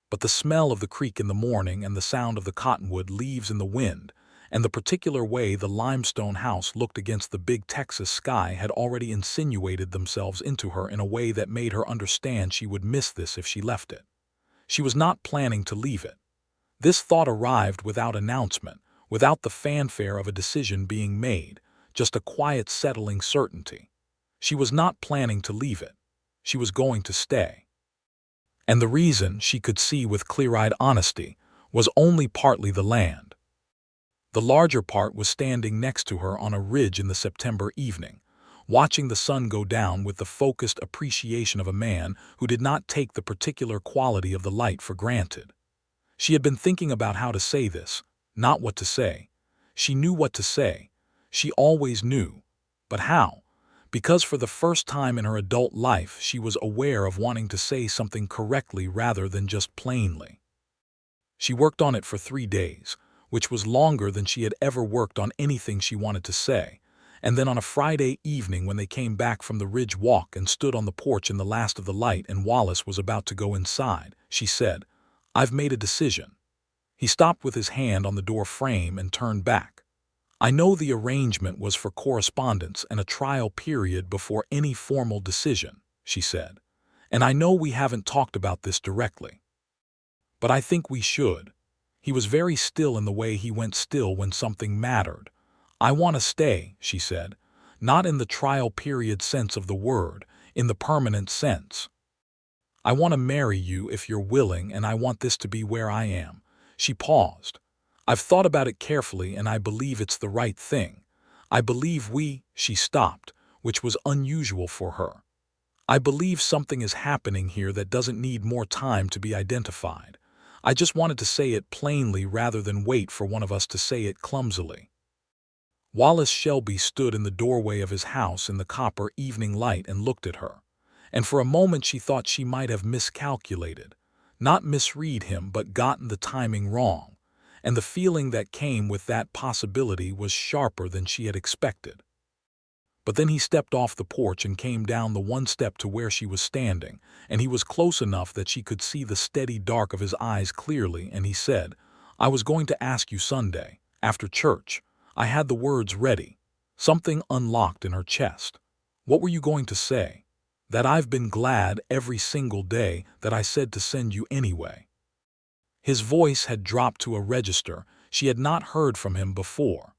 But the smell of the creek in the morning and the sound of the cottonwood leaves in the wind, and the particular way the limestone house looked against the big Texas sky had already insinuated themselves into her in a way that made her understand she would miss this if she left it. She was not planning to leave it. This thought arrived without announcement, without the fanfare of a decision being made, just a quiet settling certainty. She was not planning to leave it. She was going to stay. And the reason, she could see with clear-eyed honesty, was only partly the land. The larger part was standing next to her on a ridge in the September evening, watching the sun go down with the focused appreciation of a man who did not take the particular quality of the light for granted. She had been thinking about how to say this, not what to say. She knew what to say. She always knew. But how? Because for the first time in her adult life she was aware of wanting to say something correctly rather than just plainly. She worked on it for 3 days, which was longer than she had ever worked on anything she wanted to say, and then on a Friday evening when they came back from the ridge walk and stood on the porch in the last of the light and Wallace was about to go inside, she said, "I've made a decision." He stopped with his hand on the door frame and turned back. "I know the arrangement was for correspondence and a trial period before any formal decision," she said, "and I know we haven't talked about this directly. But I think we should." He was very still in the way he went still when something mattered. "I want to stay," she said, "not in the trial period sense of the word, in the permanent sense. I want to marry you if you're willing, and I want this to be where I am." She paused. "I've thought about it carefully and I believe it's the right thing. I believe she stopped, which was unusual for her. "I believe something is happening here that doesn't need more time to be identified. I just wanted to say it plainly rather than wait for one of us to say it clumsily." Wallace Shelby stood in the doorway of his house in the copper evening light and looked at her, and for a moment she thought she might have miscalculated, not misread him but gotten the timing wrong. And the feeling that came with that possibility was sharper than she had expected. But then he stepped off the porch and came down the one step to where she was standing, and he was close enough that she could see the steady dark of his eyes clearly, and he said, "I was going to ask you Sunday, after church." I had the words ready. Something unlocked in her chest. "What were you going to say?" "That I've been glad every single day that I said to send you anyway." His voice had dropped to a register she had not heard from him before.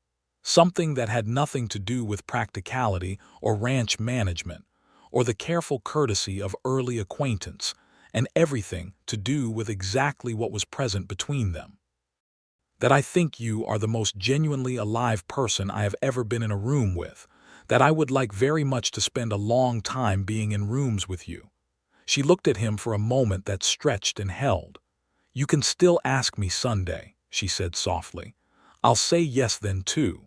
Something that had nothing to do with practicality or ranch management, or the careful courtesy of early acquaintance, and everything to do with exactly what was present between them. "That I think you are the most genuinely alive person I have ever been in a room with, that I would like very much to spend a long time being in rooms with you." She looked at him for a moment that stretched and held. "You can still ask me Sunday," she said softly. "I'll say yes then too."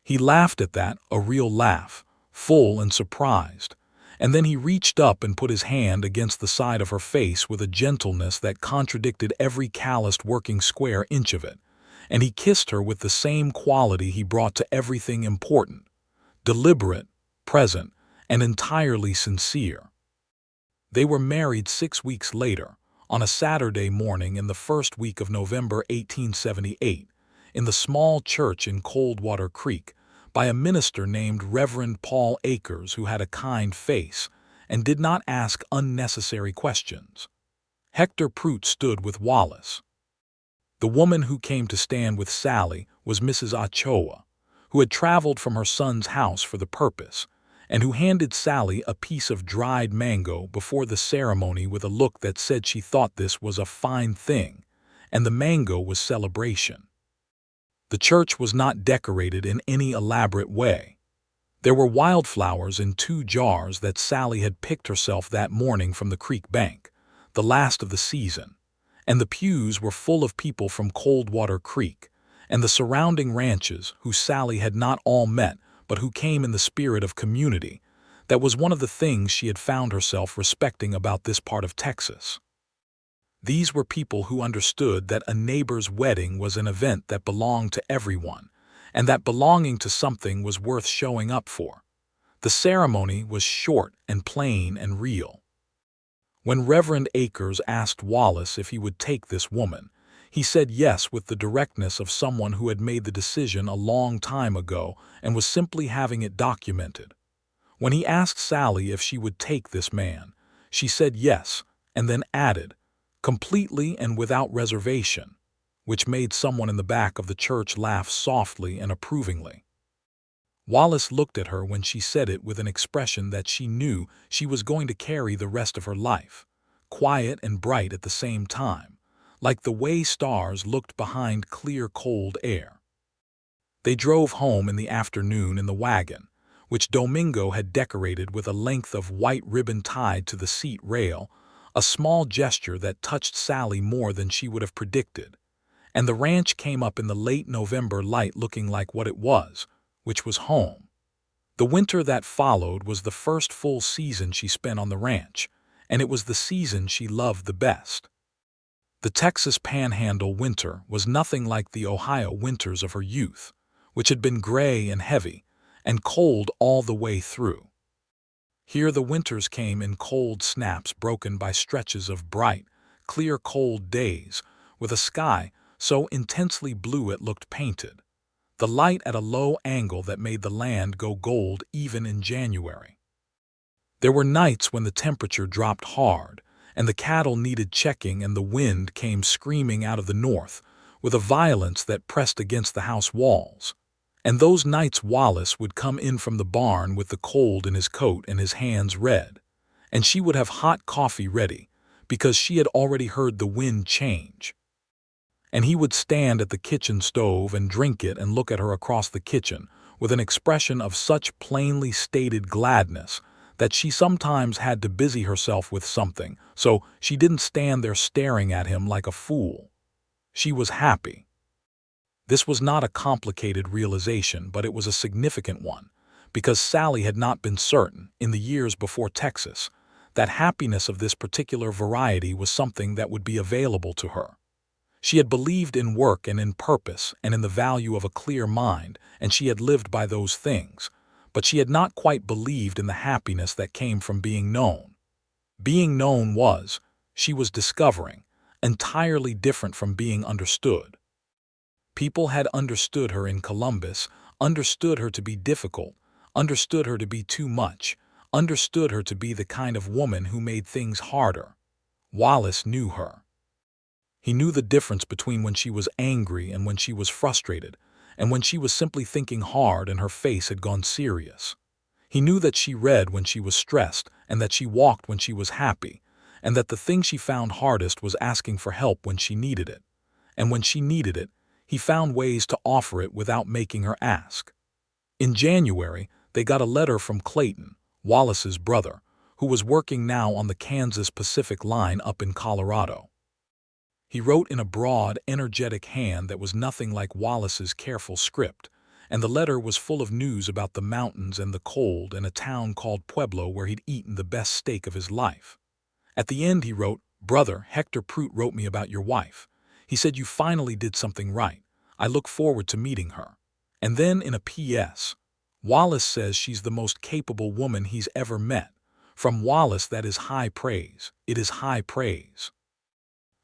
He laughed at that, a real laugh, full and surprised, and then he reached up and put his hand against the side of her face with a gentleness that contradicted every calloused working square inch of it, and he kissed her with the same quality he brought to everything important, deliberate, present, and entirely sincere. They were married 6 weeks later, on a Saturday morning in the first week of November 1878, in the small church in Coldwater Creek, by a minister named Reverend Paul Akers, who had a kind face and did not ask unnecessary questions. Hector Prout stood with Wallace. The woman who came to stand with Sallie was Mrs. Ochoa, who had traveled from her son's house for the purpose, and who handed Sallie a piece of dried mango before the ceremony with a look that said she thought this was a fine thing, and the mango was celebration. The church was not decorated in any elaborate way. There were wildflowers in 2 jars that Sallie had picked herself that morning from the creek bank, the last of the season, and the pews were full of people from Coldwater Creek and the surrounding ranches who Sallie had not all met but who came in the spirit of community. That was one of the things she had found herself respecting about this part of Texas. These were people who understood that a neighbor's wedding was an event that belonged to everyone, and that belonging to something was worth showing up for. The ceremony was short and plain and real. When Reverend Akers asked Wallace if he would take this woman, he said yes with the directness of someone who had made the decision a long time ago and was simply having it documented. When he asked Sallie if she would take this man, she said yes, and then added, "completely and without reservation," which made someone in the back of the church laugh softly and approvingly. Wallace looked at her when she said it with an expression that she knew she was going to carry the rest of her life, quiet and bright at the same time, like the way stars looked behind clear, cold air. They drove home in the afternoon in the wagon, which Domingo had decorated with a length of white ribbon tied to the seat rail, a small gesture that touched Sallie more than she would have predicted, and the ranch came up in the late November light looking like what it was, which was home. The winter that followed was the first full season she spent on the ranch, and it was the season she loved the best. The Texas Panhandle winter was nothing like the Ohio winters of her youth, which had been gray and heavy, and cold all the way through. Here the winters came in cold snaps broken by stretches of bright, clear cold days, with a sky so intensely blue it looked painted, the light at a low angle that made the land go gold even in January. There were nights when the temperature dropped hard, and the cattle needed checking and the wind came screaming out of the north with a violence that pressed against the house walls. And those nights Wallace would come in from the barn with the cold in his coat and his hands red, and she would have hot coffee ready, because she had already heard the wind change. And he would stand at the kitchen stove and drink it and look at her across the kitchen with an expression of such plainly stated gladness that she sometimes had to busy herself with something, so she didn't stand there staring at him like a fool. She was happy. This was not a complicated realization, but it was a significant one, because Sallie had not been certain, in the years before Texas, that happiness of this particular variety was something that would be available to her. She had believed in work and in purpose and in the value of a clear mind, and she had lived by those things, but she had not quite believed in the happiness that came from being known. Being known was, she was discovering, entirely different from being understood. People had understood her in Columbus, understood her to be difficult, understood her to be too much, understood her to be the kind of woman who made things harder. Wallace knew her. He knew the difference between when she was angry and when she was frustrated, and when she was simply thinking hard and her face had gone serious. He knew that she read when she was stressed and that she walked when she was happy, and that the thing she found hardest was asking for help when she needed it. And when she needed it, he found ways to offer it without making her ask. In January, they got a letter from Clayton, Wallace's brother, who was working now on the Kansas Pacific Line up in Colorado. He wrote in a broad, energetic hand that was nothing like Wallace's careful script, and the letter was full of news about the mountains and the cold and a town called Pueblo where he'd eaten the best steak of his life. At the end he wrote, "Brother, Hector Prout wrote me about your wife. He said you finally did something right. I look forward to meeting her." And then in a P.S., Wallace says she's the most capable woman he's ever met. From Wallace, that is high praise. It is high praise.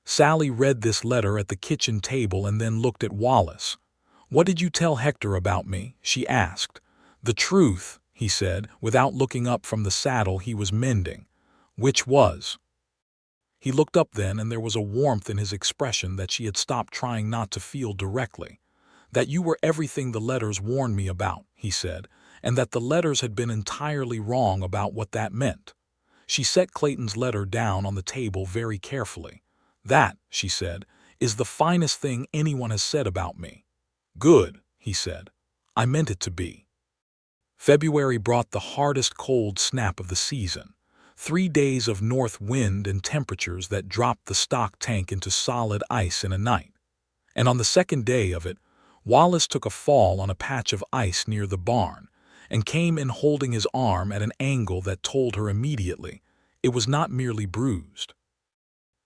Sallie read this letter at the kitchen table and then looked at Wallace. "What did you tell Hector about me?" she asked. "The truth," he said, without looking up from the saddle he was mending. "Which was?" He looked up then, and there was a warmth in his expression that she had stopped trying not to feel directly. "That you were everything the letters warned me about," he said, "and that the letters had been entirely wrong about what that meant." She set Clayton's letter down on the table very carefully. "That," she said, "is the finest thing anyone has said about me." "Good," he said. "I meant it to be." February brought the hardest cold snap of the season. 3 days of north wind and temperatures that dropped the stock tank into solid ice in a night. And on the second day of it, Wallace took a fall on a patch of ice near the barn, and came in holding his arm at an angle that told her immediately it was not merely bruised.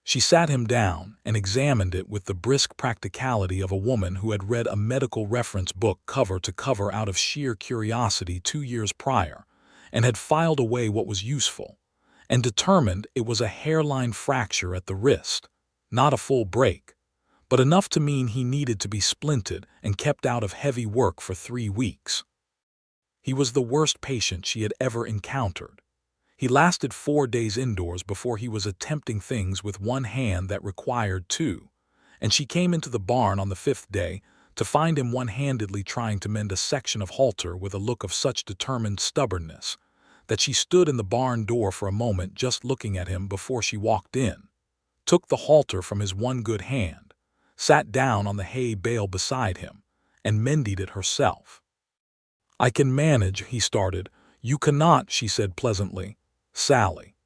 She sat him down and examined it with the brisk practicality of a woman who had read a medical reference book cover to cover out of sheer curiosity 2 years prior, and had filed away what was useful, and determined it was a hairline fracture at the wrist, not a full break, but enough to mean he needed to be splinted and kept out of heavy work for 3 weeks. He was the worst patient she had ever encountered. He lasted 4 days indoors before he was attempting things with one hand that required 2, and she came into the barn on the 5th day to find him one-handedly trying to mend a section of halter with a look of such determined stubbornness that she stood in the barn door for a moment just looking at him before she walked in, took the halter from his one good hand, sat down on the hay bale beside him, and mended it herself. "I can manage," he started. "You cannot," she said pleasantly. "Sallie."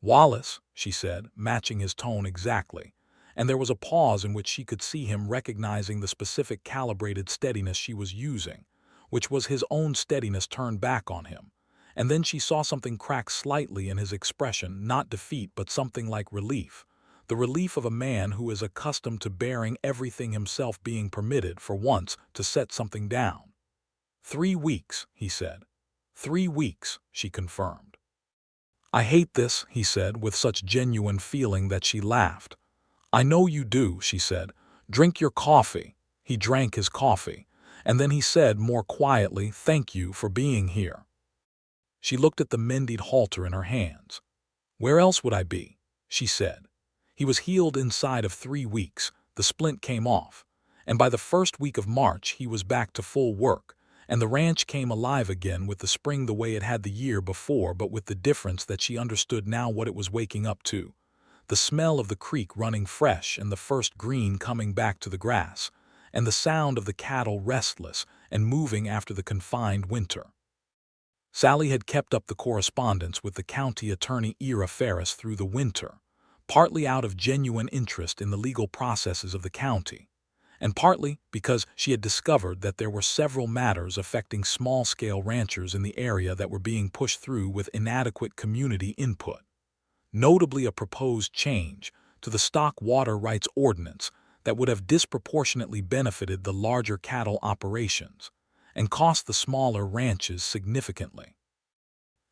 "Wallace," she said, matching his tone exactly, and there was a pause in which she could see him recognizing the specific calibrated steadiness she was using, which was his own steadiness turned back on him, and then she saw something crack slightly in his expression, not defeat but something like relief, the relief of a man who is accustomed to bearing everything himself being permitted for once to set something down. 3 weeks, he said. 3 weeks, she confirmed. "I hate this," he said, with such genuine feeling that she laughed. "I know you do," she said. "Drink your coffee." He drank his coffee, and then he said more quietly, "Thank you for being here." She looked at the mended halter in her hands. "Where else would I be?" she said. He was healed inside of 3 weeks, the splint came off, and by the first week of March he was back to full work, and the ranch came alive again with the spring the way it had the year before, but with the difference that she understood now what it was waking up to. The smell of the creek running fresh and the first green coming back to the grass, and the sound of the cattle restless and moving after the confined winter. Sallie had kept up the correspondence with the county attorney Ira Ferris through the winter, partly out of genuine interest in the legal processes of the county, and partly because she had discovered that there were several matters affecting small-scale ranchers in the area that were being pushed through with inadequate community input, notably a proposed change to the stock water rights ordinance that would have disproportionately benefited the larger cattle operations, and cost the smaller ranches significantly.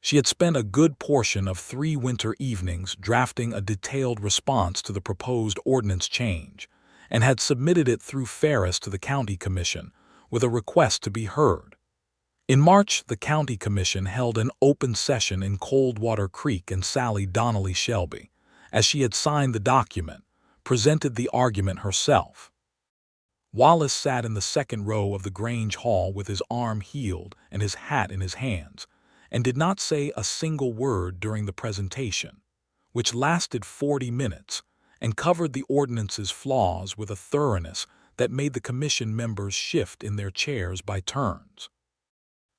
She had spent a good portion of 3 winter evenings drafting a detailed response to the proposed ordinance change, and had submitted it through Ferris to the county commission with a request to be heard. In March, the county commission held an open session in Coldwater Creek, and Sallie Donnelly Shelby, as she had signed the document, presented the argument herself. Wallace sat in the second row of the Grange Hall with his arm healed and his hat in his hands, and did not say a single word during the presentation, which lasted 40 minutes and covered the ordinance's flaws with a thoroughness that made the commission members shift in their chairs by turns.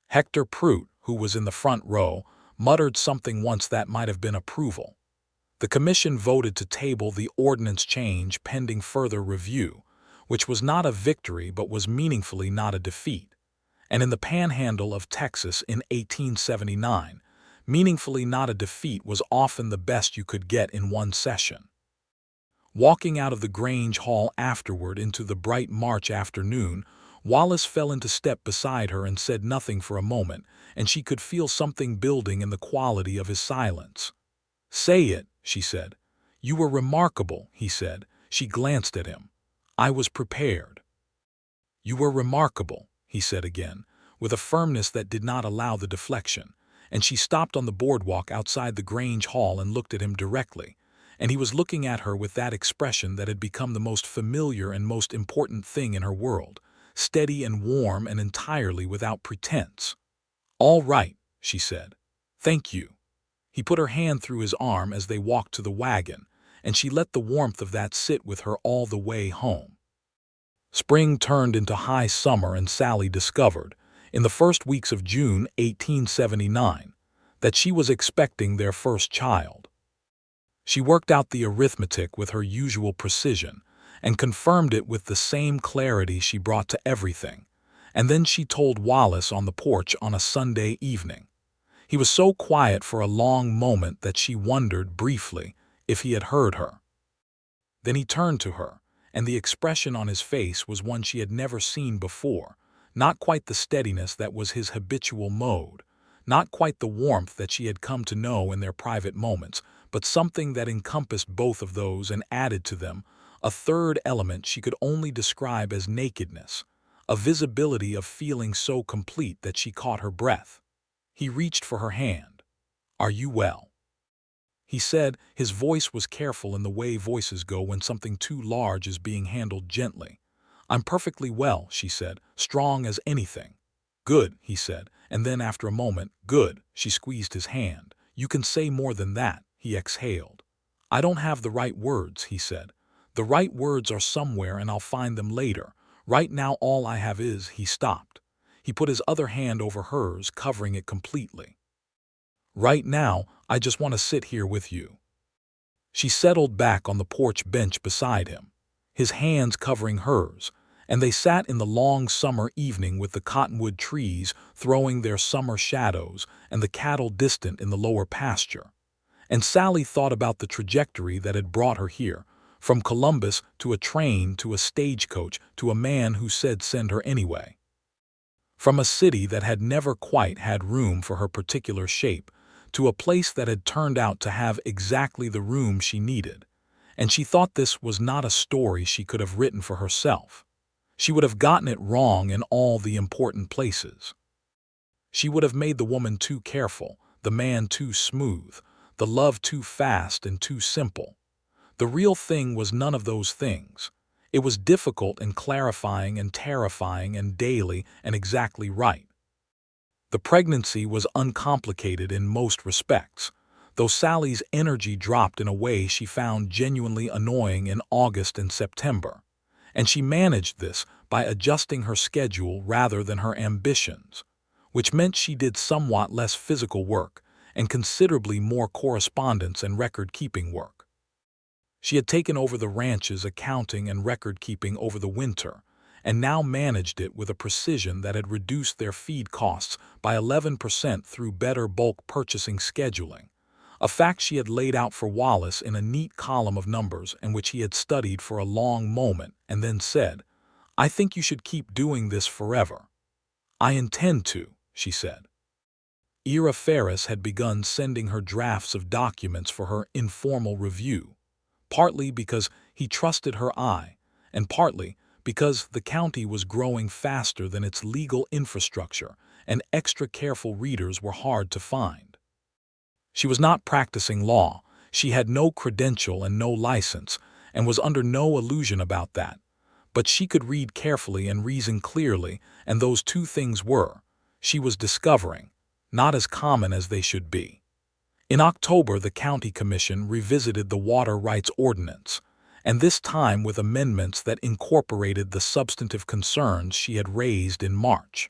Hector Prout, who was in the front row, muttered something once that might have been approval. The commission voted to table the ordinance change pending further review, which was not a victory but was meaningfully not a defeat. And in the panhandle of Texas in 1879, meaningfully not a defeat was often the best you could get in one session. Walking out of the Grange Hall afterward into the bright March afternoon, Wallace fell into step beside her and said nothing for a moment, and she could feel something building in the quality of his silence. "Say it," she said. "You were remarkable," he said. She glanced at him. "I was prepared." "You were remarkable," he said again, with a firmness that did not allow the deflection, and she stopped on the boardwalk outside the Grange Hall and looked at him directly, and he was looking at her with that expression that had become the most familiar and most important thing in her world, steady and warm and entirely without pretense. "All right," she said. "Thank you." He put her hand through his arm as they walked to the wagon, and she let the warmth of that sit with her all the way home. Spring turned into high summer, and Sallie discovered, in the first weeks of June 1879, that she was expecting their first child. She worked out the arithmetic with her usual precision, and confirmed it with the same clarity she brought to everything, and then she told Wallace on the porch on a Sunday evening. He was so quiet for a long moment that she wondered, briefly, if he had heard her. Then he turned to her, and the expression on his face was one she had never seen before, not quite the steadiness that was his habitual mode, not quite the warmth that she had come to know in their private moments, but something that encompassed both of those and added to them a third element she could only describe as nakedness, a visibility of feeling so complete that she caught her breath. He reached for her hand. "Are you well?" he said. His voice was careful in the way voices go when something too large is being handled gently. "I'm perfectly well," she said, "strong as anything." "Good," he said, and then after a moment, "Good." She squeezed his hand. "You can say more than that," he exhaled. "I don't have the right words," he said. "The right words are somewhere and I'll find them later. Right now all I have is—" He stopped. He put his other hand over hers, covering it completely. "Right now, I just want to sit here with you." She settled back on the porch bench beside him, his hands covering hers, and they sat in the long summer evening with the cottonwood trees throwing their summer shadows and the cattle distant in the lower pasture. And Sallie thought about the trajectory that had brought her here, from Columbus to a train to a stagecoach to a man who said send her anyway. From a city that had never quite had room for her particular shape to a place that had turned out to have exactly the room she needed. And she thought this was not a story she could have written for herself. She would have gotten it wrong in all the important places. She would have made the woman too careful, the man too smooth, the love too fast and too simple. The real thing was none of those things. It was difficult and clarifying and terrifying and daily and exactly right. The pregnancy was uncomplicated in most respects, though Sallie's energy dropped in a way she found genuinely annoying in August and September, and she managed this by adjusting her schedule rather than her ambitions, which meant she did somewhat less physical work and considerably more correspondence and record-keeping work. She had taken over the ranch's accounting and record-keeping over the winter, and now managed it with a precision that had reduced their feed costs by 11% through better bulk purchasing scheduling, a fact she had laid out for Wallace in a neat column of numbers and which he had studied for a long moment and then said, "I think you should keep doing this forever." "I intend to," she said. Ira Ferris had begun sending her drafts of documents for her informal review, partly because he trusted her eye, and partly because the county was growing faster than its legal infrastructure, and extra careful readers were hard to find. She was not practicing law, she had no credential and no license, and was under no illusion about that. But she could read carefully and reason clearly, and those two things were, she was discovering, not as common as they should be. In October, the County Commission revisited the Water Rights Ordinance, and this time with amendments that incorporated the substantive concerns she had raised in March.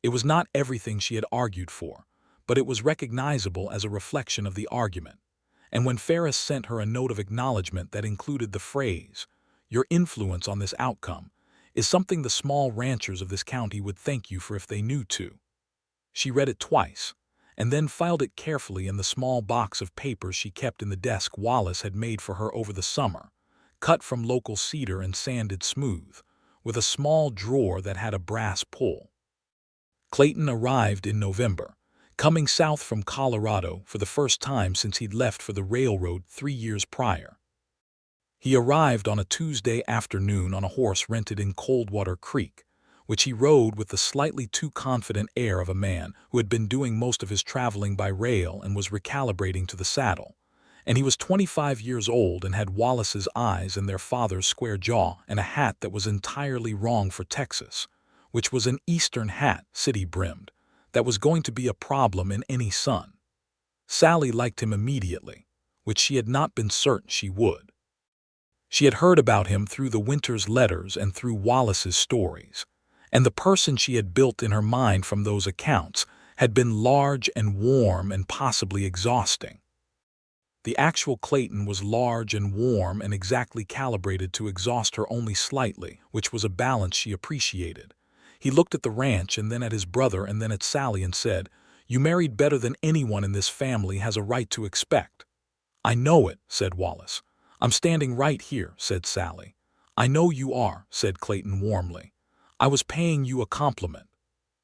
It was not everything she had argued for, but it was recognizable as a reflection of the argument. And when Ferris sent her a note of acknowledgement that included the phrase, "Your influence on this outcome is something the small ranchers of this county would thank you for if they knew to," she read it twice, and then filed it carefully in the small box of papers she kept in the desk Wallace had made for her over the summer, cut from local cedar and sanded smooth, with a small drawer that had a brass pull. Clayton arrived in November, coming south from Colorado for the first time since he'd left for the railroad 3 years prior. He arrived on a Tuesday afternoon on a horse rented in Coldwater Creek, which he rode with the slightly too confident air of a man who had been doing most of his traveling by rail and was recalibrating to the saddle. And he was 25 years old and had Wallace's eyes and their father's square jaw and a hat that was entirely wrong for Texas, which was an Eastern hat, city-brimmed, that was going to be a problem in any sun. Sallie liked him immediately, which she had not been certain she would. She had heard about him through the Winters letters and through Wallace's stories, and the person she had built in her mind from those accounts had been large and warm and possibly exhausting. The actual Clayton was large and warm and exactly calibrated to exhaust her only slightly, which was a balance she appreciated. He looked at the ranch and then at his brother and then at Sallie and said, "You married better than anyone in this family has a right to expect." "I know it," said Wallace. "I'm standing right here," said Sallie. "I know you are," said Clayton warmly. "I was paying you a compliment."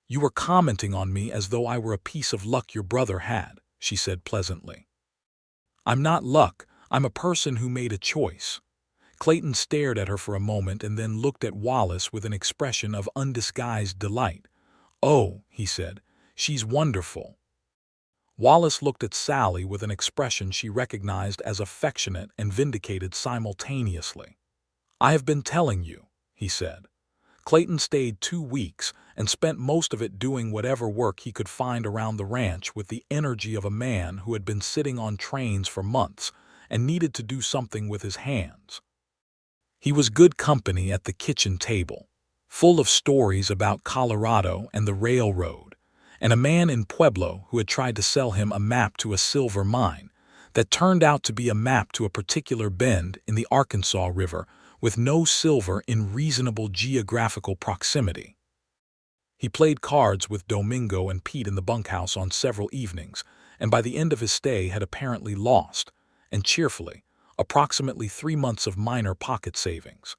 "You were commenting on me as though I were a piece of luck your brother had," she said pleasantly. "I'm not luck, I'm a person who made a choice." Clayton stared at her for a moment and then looked at Wallace with an expression of undisguised delight. "Oh," he said, "she's wonderful." Wallace looked at Sallie with an expression she recognized as affectionate and vindicated simultaneously. "I have been telling you," he said. Clayton stayed 2 weeks and spent most of it doing whatever work he could find around the ranch with the energy of a man who had been sitting on trains for months and needed to do something with his hands. He was good company at the kitchen table, full of stories about Colorado and the railroad, and a man in Pueblo who had tried to sell him a map to a silver mine that turned out to be a map to a particular bend in the Arkansas River with no silver in reasonable geographical proximity. He played cards with Domingo and Pete in the bunkhouse on several evenings, and by the end of his stay had apparently lost, and cheerfully, approximately 3 months of minor pocket savings.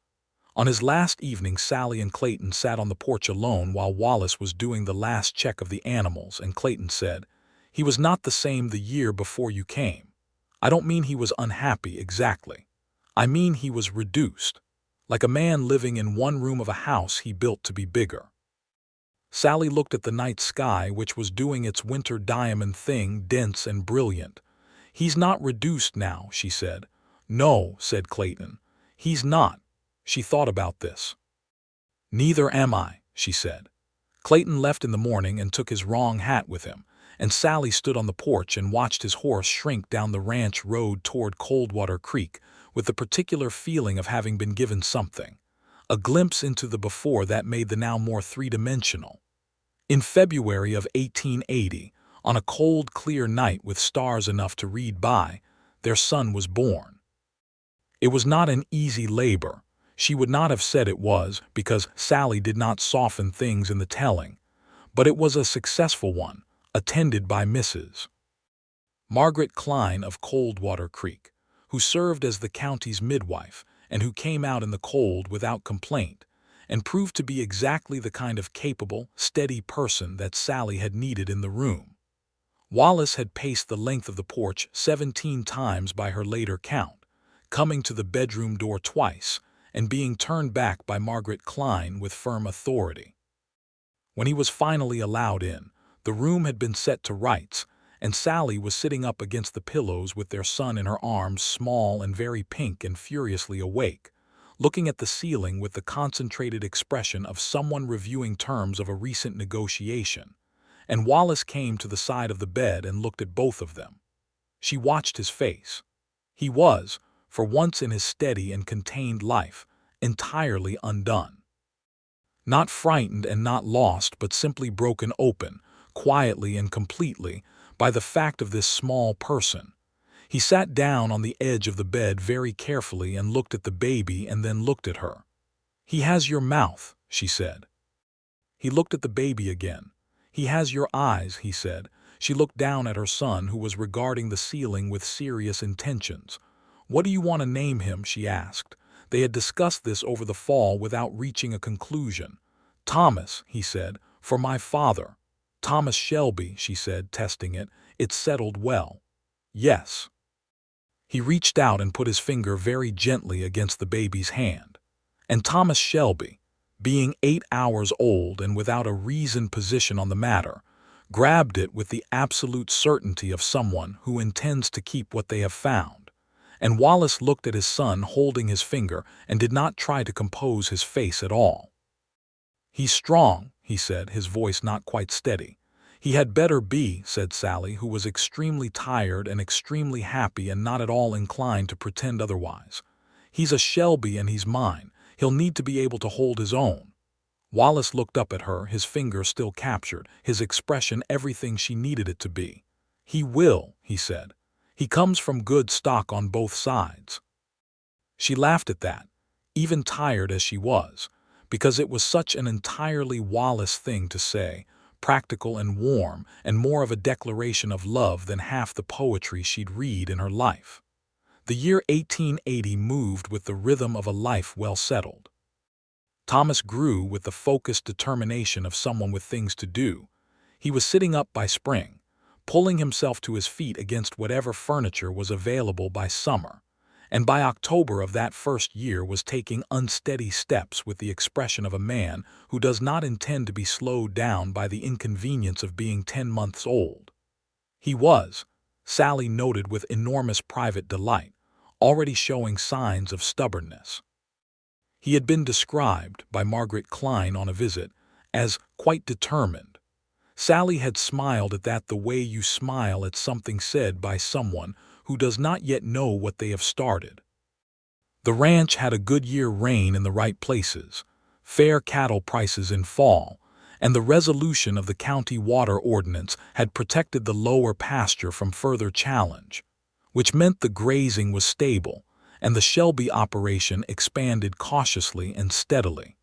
On his last evening, Sallie and Clayton sat on the porch alone while Wallace was doing the last check of the animals, and Clayton said, "He was not the same the year before you came. I don't mean he was unhappy exactly. I mean he was reduced, like a man living in one room of a house he built to be bigger." Sallie looked at the night sky, which was doing its winter diamond thing, dense and brilliant. "He's not reduced now," she said. "No," said Clayton. "He's not." She thought about this. "Neither am I," she said. Clayton left in the morning and took his wrong hat with him, and Sallie stood on the porch and watched his horse shrink down the ranch road toward Coldwater Creek with the particular feeling of having been given something, a glimpse into the before that made the now more three-dimensional. In February of 1880, on a cold, clear night with stars enough to read by, their son was born. It was not an easy labor. She would not have said it was, because Sallie did not soften things in the telling, but it was a successful one, attended by Mrs. Margaret Klein of Coldwater Creek, who served as the county's midwife and who came out in the cold without complaint, and proved to be exactly the kind of capable, steady person that Sallie had needed in the room. Wallace had paced the length of the porch 17 times by her later count, coming to the bedroom door twice and being turned back by Margaret Klein with firm authority. When he was finally allowed in, the room had been set to rights, and Sallie was sitting up against the pillows with their son in her arms, small and very pink and furiously awake, looking at the ceiling with the concentrated expression of someone reviewing terms of a recent negotiation. And Wallace came to the side of the bed and looked at both of them. She watched his face. He was, for once in his steady and contained life, entirely undone. Not frightened and not lost, but simply broken open, quietly and completely, by the fact of this small person. He sat down on the edge of the bed very carefully and looked at the baby and then looked at her. "He has your mouth," she said. He looked at the baby again. "He has your eyes," he said. She looked down at her son, who was regarding the ceiling with serious intentions. "What do you want to name him?" she asked. They had discussed this over the fall without reaching a conclusion. "Thomas," he said, "for my father." "Thomas Shelby," she said, testing it. "It's settled well." "Yes." He reached out and put his finger very gently against the baby's hand. And Thomas Shelby, being 8 hours old and without a reasoned position on the matter, grabbed it with the absolute certainty of someone who intends to keep what they have found. And Wallace looked at his son holding his finger and did not try to compose his face at all. "He's strong," he said, his voice not quite steady. "He had better be," said Sallie, who was extremely tired and extremely happy and not at all inclined to pretend otherwise. "He's a Shelby and he's mine. He'll need to be able to hold his own." Wallace looked up at her, his finger still captured, his expression everything she needed it to be. "He will," he said. "He comes from good stock on both sides." She laughed at that, even tired as she was, because it was such an entirely Wallace thing to say, practical and warm, and more of a declaration of love than half the poetry she'd read in her life. The year 1880 moved with the rhythm of a life well settled. Thomas grew with the focused determination of someone with things to do. He was sitting up by spring, pulling himself to his feet against whatever furniture was available by summer, and by October of that first year was taking unsteady steps with the expression of a man who does not intend to be slowed down by the inconvenience of being 10 months old. He was, Sallie noted with enormous private delight, already showing signs of stubbornness. He had been described, by Margaret Klein on a visit, as quite determined. Sallie had smiled at that the way you smile at something said by someone who does not yet know what they have started. The ranch had a good year rain in the right places, fair cattle prices in fall, and the resolution of the county water ordinance had protected the lower pasture from further challenge, which meant the grazing was stable, and the Shelby operation expanded cautiously and steadily.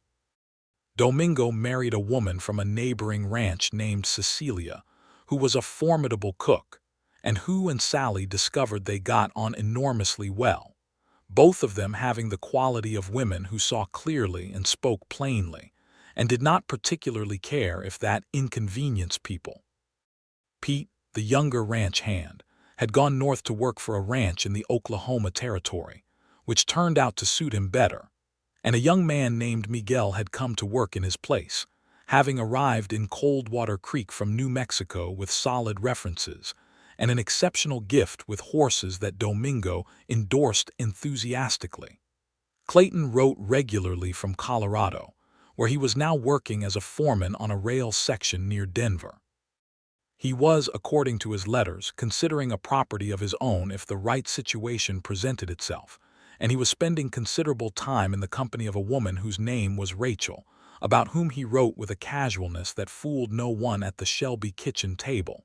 Domingo married a woman from a neighboring ranch named Cecilia, who was a formidable cook, and who and Sallie discovered they got on enormously well, both of them having the quality of women who saw clearly and spoke plainly, and did not particularly care if that inconvenienced people. Pete, the younger ranch hand, had gone north to work for a ranch in the Oklahoma Territory, which turned out to suit him better, and a young man named Miguel had come to work in his place, having arrived in Coldwater Creek from New Mexico with solid references and an exceptional gift with horses that Domingo endorsed enthusiastically. Clayton wrote regularly from Colorado, where he was now working as a foreman on a rail section near Denver. He was, according to his letters, considering a property of his own if the right situation presented itself, and he was spending considerable time in the company of a woman whose name was Rachel, about whom he wrote with a casualness that fooled no one at the Shelby kitchen table.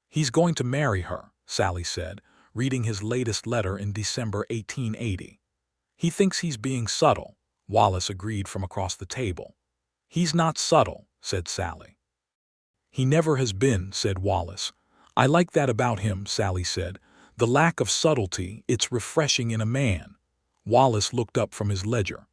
"He's going to marry her," Sallie said, reading his latest letter in December 1880. "He thinks he's being subtle," Wallace agreed from across the table. "He's not subtle," said Sallie. "He never has been," said Wallace. "I like that about him," Sallie said. "The lack of subtlety, it's refreshing in a man." Wallace looked up from his ledger.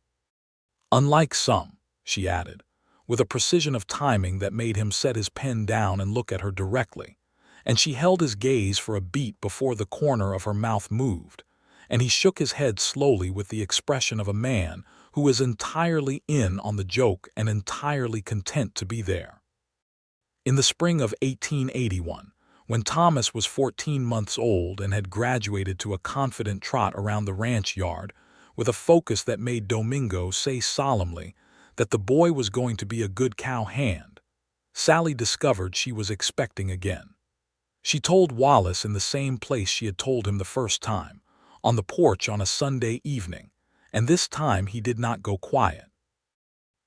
"Unlike some," she added, with a precision of timing that made him set his pen down and look at her directly. And she held his gaze for a beat before the corner of her mouth moved, and he shook his head slowly with the expression of a man who is entirely in on the joke and entirely content to be there. In the spring of 1881, when Thomas was 14 months old and had graduated to a confident trot around the ranch yard, with a focus that made Domingo say solemnly that the boy was going to be a good cow hand, Sallie discovered she was expecting again. She told Wallace in the same place she had told him the first time, on the porch on a Sunday evening, and this time he did not go quiet.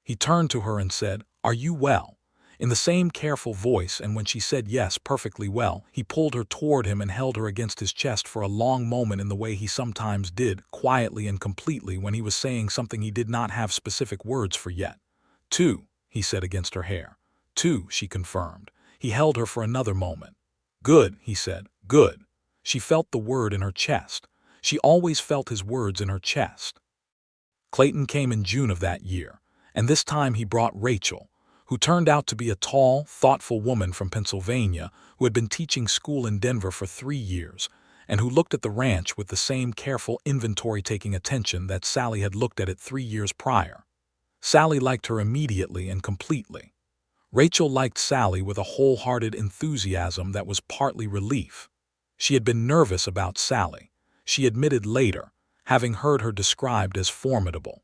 He turned to her and said, "Are you well?" in the same careful voice, and when she said yes, perfectly well, he pulled her toward him and held her against his chest for a long moment in the way he sometimes did, quietly and completely, when he was saying something he did not have specific words for yet. "Two," he said against her hair. "Two," she confirmed. He held her for another moment. "Good," he said, "good." She felt the word in her chest. She always felt his words in her chest. Clayton came in June of that year, and this time he brought Rachel, who turned out to be a tall, thoughtful woman from Pennsylvania who had been teaching school in Denver for 3 years, and who looked at the ranch with the same careful inventory-taking attention that Sallie had looked at it 3 years prior. Sallie liked her immediately and completely. Rachel liked Sallie with a wholehearted enthusiasm that was partly relief. She had been nervous about Sallie, she admitted later, having heard her described as formidable.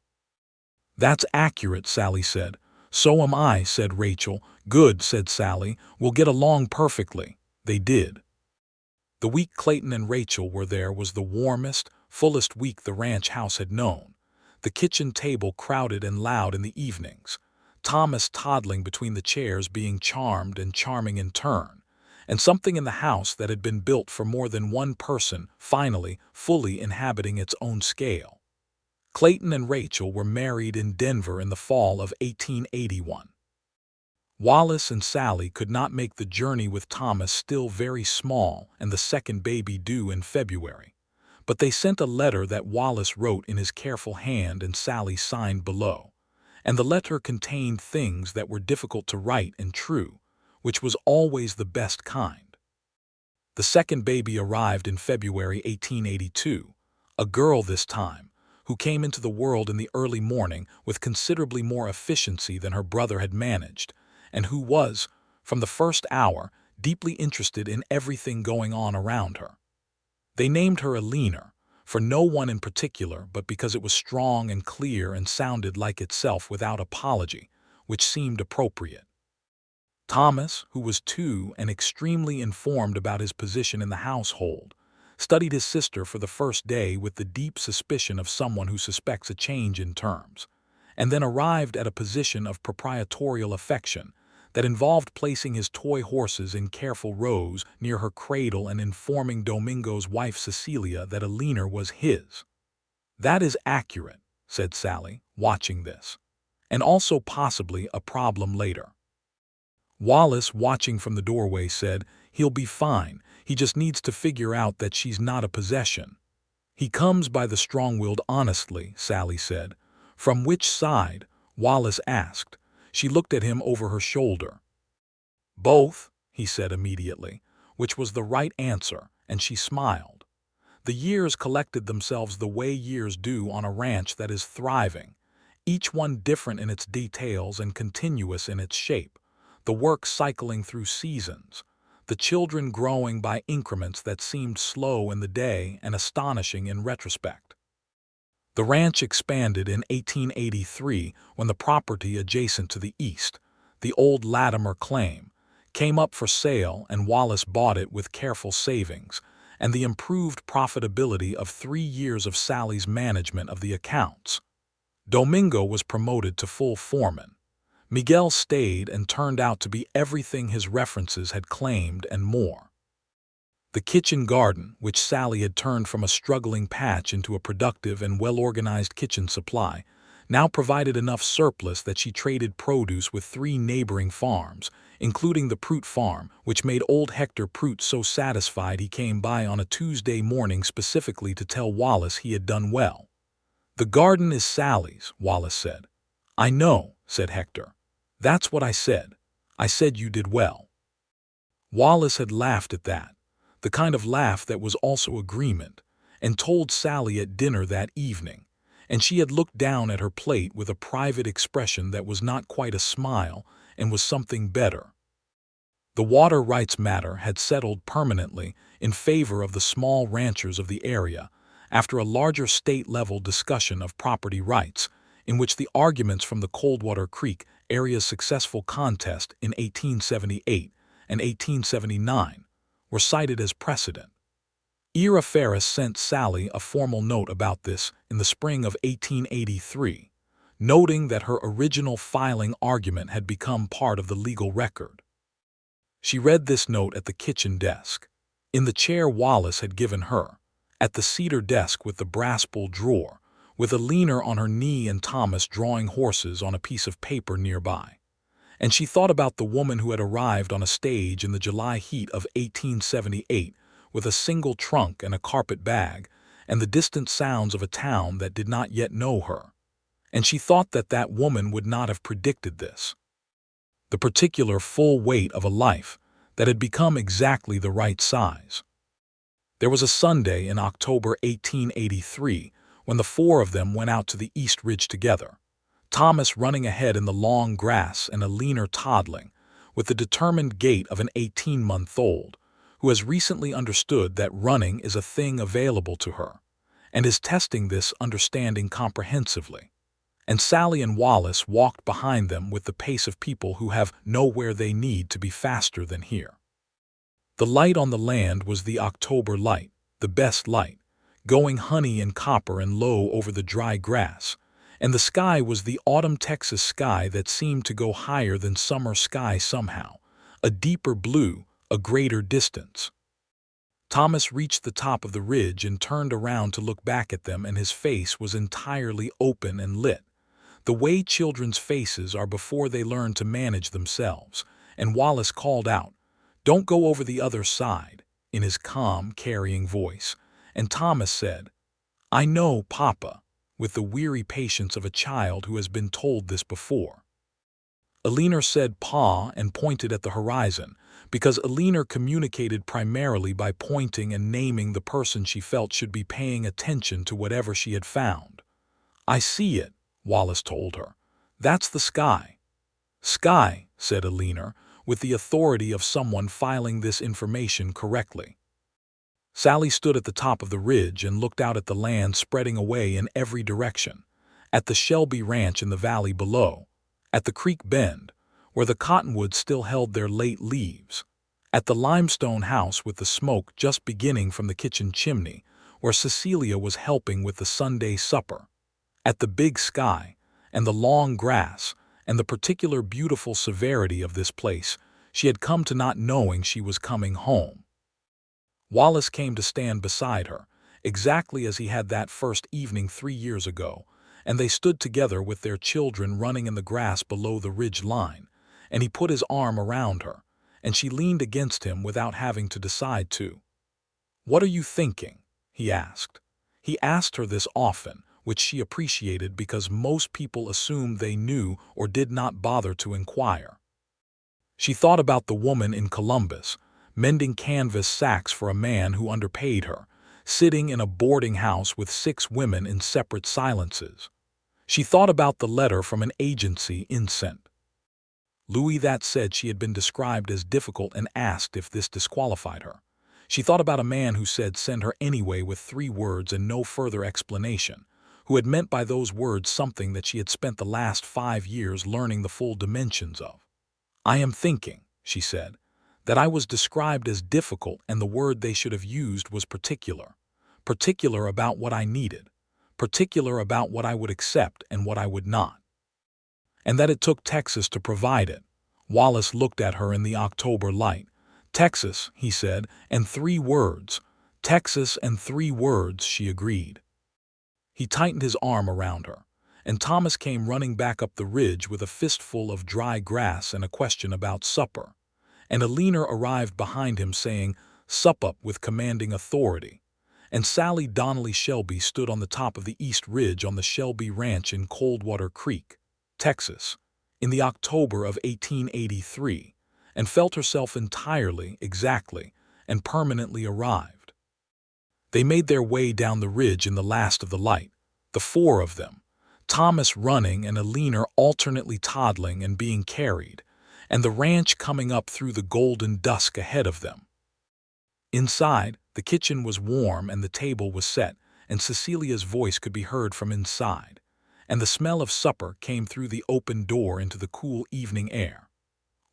"That's accurate," Sallie said. "So am I," said Rachel. "Good," said Sallie. "We'll get along perfectly." They did. The week Clayton and Rachel were there was the warmest, fullest week the ranch house had known. The kitchen table crowded and loud in the evenings, Thomas toddling between the chairs being charmed and charming in turn, and something in the house that had been built for more than one person finally, fully inhabiting its own scale. Clayton and Rachel were married in Denver in the fall of 1881. Wallace and Sallie could not make the journey with Thomas still very small and the second baby due in February, but they sent a letter that Wallace wrote in his careful hand and Sallie signed below, and the letter contained things that were difficult to write and true, which was always the best kind. The second baby arrived in February 1882, a girl this time, who came into the world in the early morning with considerably more efficiency than her brother had managed, and who was, from the first hour, deeply interested in everything going on around her. They named her Alina, for no one in particular, but because it was strong and clear and sounded like itself without apology, which seemed appropriate. Thomas, who was 2 and extremely informed about his position in the household, studied his sister for the first day with the deep suspicion of someone who suspects a change in terms, and then arrived at a position of proprietorial affection that involved placing his toy horses in careful rows near her cradle and informing Domingo's wife Cecilia that Alina was his. "That is accurate," said Sallie, watching this, "and also possibly a problem later." Wallace, watching from the doorway, said, "He'll be fine. He just needs to figure out that she's not a possession." "He comes by the strong-willed honestly," Sallie said. "From which side?" Wallace asked. She looked at him over her shoulder. "Both," he said immediately, which was the right answer, and she smiled. The years collected themselves the way years do on a ranch that is thriving, each one different in its details and continuous in its shape, the work cycling through seasons, the children growing by increments that seemed slow in the day and astonishing in retrospect. The ranch expanded in 1883 when the property adjacent to the east, the old Latimer claim, came up for sale, and Wallace bought it with careful savings and the improved profitability of 3 years of Sallie's management of the accounts. Domingo was promoted to full foreman. Miguel stayed and turned out to be everything his references had claimed and more. The kitchen garden, which Sallie had turned from a struggling patch into a productive and well-organized kitchen supply, now provided enough surplus that she traded produce with 3 neighboring farms, including the Prout farm, which made old Hector Prout so satisfied he came by on a Tuesday morning specifically to tell Wallace he had done well. "The garden is Sallie's," Wallace said. "I know," said Hector. "That's what I said. I said you did well." Wallace had laughed at that, the kind of laugh that was also agreement, and told Sallie at dinner that evening, and she had looked down at her plate with a private expression that was not quite a smile and was something better. The water rights matter had settled permanently in favor of the small ranchers of the area after a larger state-level discussion of property rights, in which the arguments from the Coldwater Creek area's successful contest in 1878 and 1879 were cited as precedent. Ira Ferris sent Sallie a formal note about this in the spring of 1883, noting that her original filing argument had become part of the legal record. She read this note at the kitchen desk, in the chair Wallace had given her, at the cedar desk with the brass-bull drawer, with a leaner on her knee and Thomas drawing horses on a piece of paper nearby. And she thought about the woman who had arrived on a stage in the July heat of 1878 with a single trunk and a carpet bag, and the distant sounds of a town that did not yet know her. And she thought that that woman would not have predicted this. The particular full weight of a life that had become exactly the right size. There was a Sunday in October 1883 when the four of them went out to the East Ridge together, Thomas running ahead in the long grass and a leaner toddling, with the determined gait of an 18-month-old, who has recently understood that running is a thing available to her, and is testing this understanding comprehensively. And Sallie and Wallace walked behind them with the pace of people who have nowhere they need to be faster than here. The light on the land was the October light, the best light, going honey and copper and low over the dry grass, and the sky was the autumn Texas sky that seemed to go higher than summer sky somehow, a deeper blue, a greater distance. Thomas reached the top of the ridge and turned around to look back at them, and his face was entirely open and lit, the way children's faces are before they learn to manage themselves, and Wallace called out, "Don't go over the other side," in his calm, carrying voice, and Thomas said, "I know, Papa," with the weary patience of a child who has been told this before. Alina said "Pa" and pointed at the horizon, because Alina communicated primarily by pointing and naming the person she felt should be paying attention to whatever she had found. "I see it," Wallace told her. "That's the sky." "Sky," said Alina, with the authority of someone filing this information correctly. Sallie stood at the top of the ridge and looked out at the land spreading away in every direction, at the Shelby Ranch in the valley below, at the creek bend, where the cottonwoods still held their late leaves, at the limestone house with the smoke just beginning from the kitchen chimney, where Cecilia was helping with the Sunday supper, at the big sky, and the long grass, and the particular beautiful severity of this place, she had come to not knowing she was coming home. Wallace came to stand beside her, exactly as he had that first evening 3 years ago, and they stood together with their children running in the grass below the ridge line, and he put his arm around her, and she leaned against him without having to decide to. "What are you thinking?" he asked. He asked her this often, which she appreciated because most people assumed they knew or did not bother to inquire. She thought about the woman in Columbus, mending canvas sacks for a man who underpaid her, sitting in a boarding house with 6 women in separate silences. She thought about the letter from an agency in St. Louis that said she had been described as difficult and asked if this disqualified her. She thought about a man who said "send her anyway" with 3 words and no further explanation, who had meant by those words something that she had spent the last 5 years learning the full dimensions of. "I am thinking," she said, "that I was described as difficult, and the word they should have used was particular. Particular about what I needed. Particular about what I would accept and what I would not. And that it took Texas to provide it." Wallace looked at her in the October light. "Texas," he said, "and 3 words. Texas and 3 words," she agreed. He tightened his arm around her, and Thomas came running back up the ridge with a fistful of dry grass and a question about supper, and Alina arrived behind him saying, "Sup up," with commanding authority, and Sallie Donnelly Shelby stood on the top of the East Ridge on the Shelby Ranch in Coldwater Creek, Texas, in the October of 1883 and felt herself entirely, exactly, and permanently arrived. They made their way down the ridge in the last of the light, the four of them, Thomas running and Alina alternately toddling and being carried, and the ranch coming up through the golden dusk ahead of them. Inside, the kitchen was warm and the table was set, and Cecilia's voice could be heard from inside, and the smell of supper came through the open door into the cool evening air.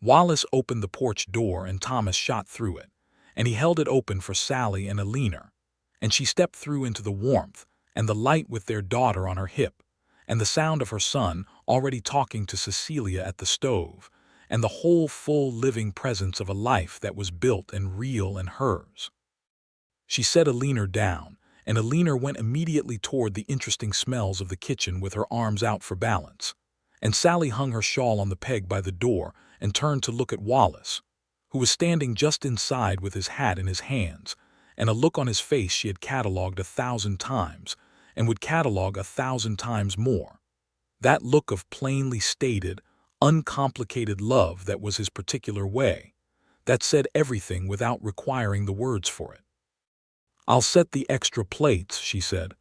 Wallace opened the porch door and Thomas shot through it, and he held it open for Sallie and Alina, and she stepped through into the warmth and the light with their daughter on her hip, and the sound of her son already talking to Cecilia at the stove, and the whole full living presence of a life that was built and real and hers. She set Alina down, and Alina went immediately toward the interesting smells of the kitchen with her arms out for balance, and Sallie hung her shawl on the peg by the door and turned to look at Wallace, who was standing just inside with his hat in his hands, and a look on his face she had catalogued 1,000 times, and would catalog 1,000 times more. That look of plainly stated, uncomplicated love that was his particular way, that said everything without requiring the words for it. "I'll set the extra plates," she said.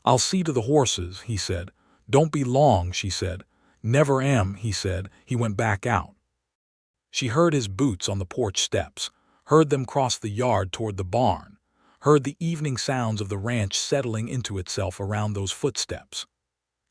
"I'll see to the horses," he said. "Don't be long," she said. "Never am," he said. He went back out. She heard his boots on the porch steps, heard them cross the yard toward the barn, heard the evening sounds of the ranch settling into itself around those footsteps.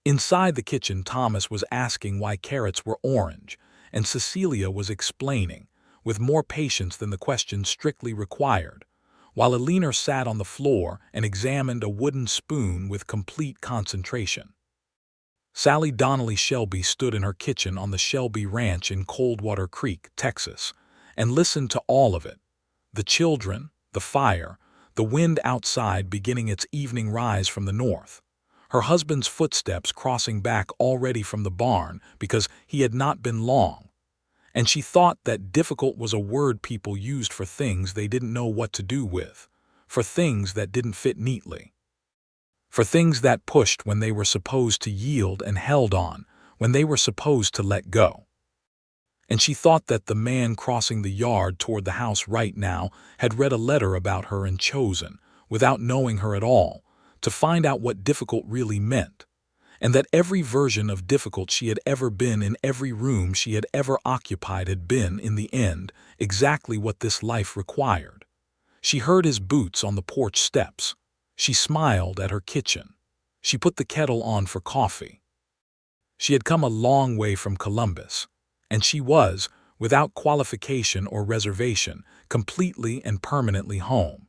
Inside the kitchen, Thomas was asking why carrots were orange, and Cecilia was explaining, with more patience than the question strictly required, while Alina sat on the floor and examined a wooden spoon with complete concentration. Sallie Donnelly Shelby stood in her kitchen on the Shelby Ranch in Coldwater Creek, Texas, and listened to all of it. The children, the fire, the wind outside beginning its evening rise from the north, her husband's footsteps crossing back already from the barn because he had not been long, and she thought that difficult was a word people used for things they didn't know what to do with, for things that didn't fit neatly, for things that pushed when they were supposed to yield and held on when they were supposed to let go. And she thought that the man crossing the yard toward the house right now had read a letter about her and chosen, without knowing her at all, to find out what difficult really meant, and that every version of difficult she had ever been in every room she had ever occupied had been, in the end, exactly what this life required. She heard his boots on the porch steps. She smiled at her kitchen. She put the kettle on for coffee. She had come a long way from Columbus, and she was, without qualification or reservation, completely and permanently home.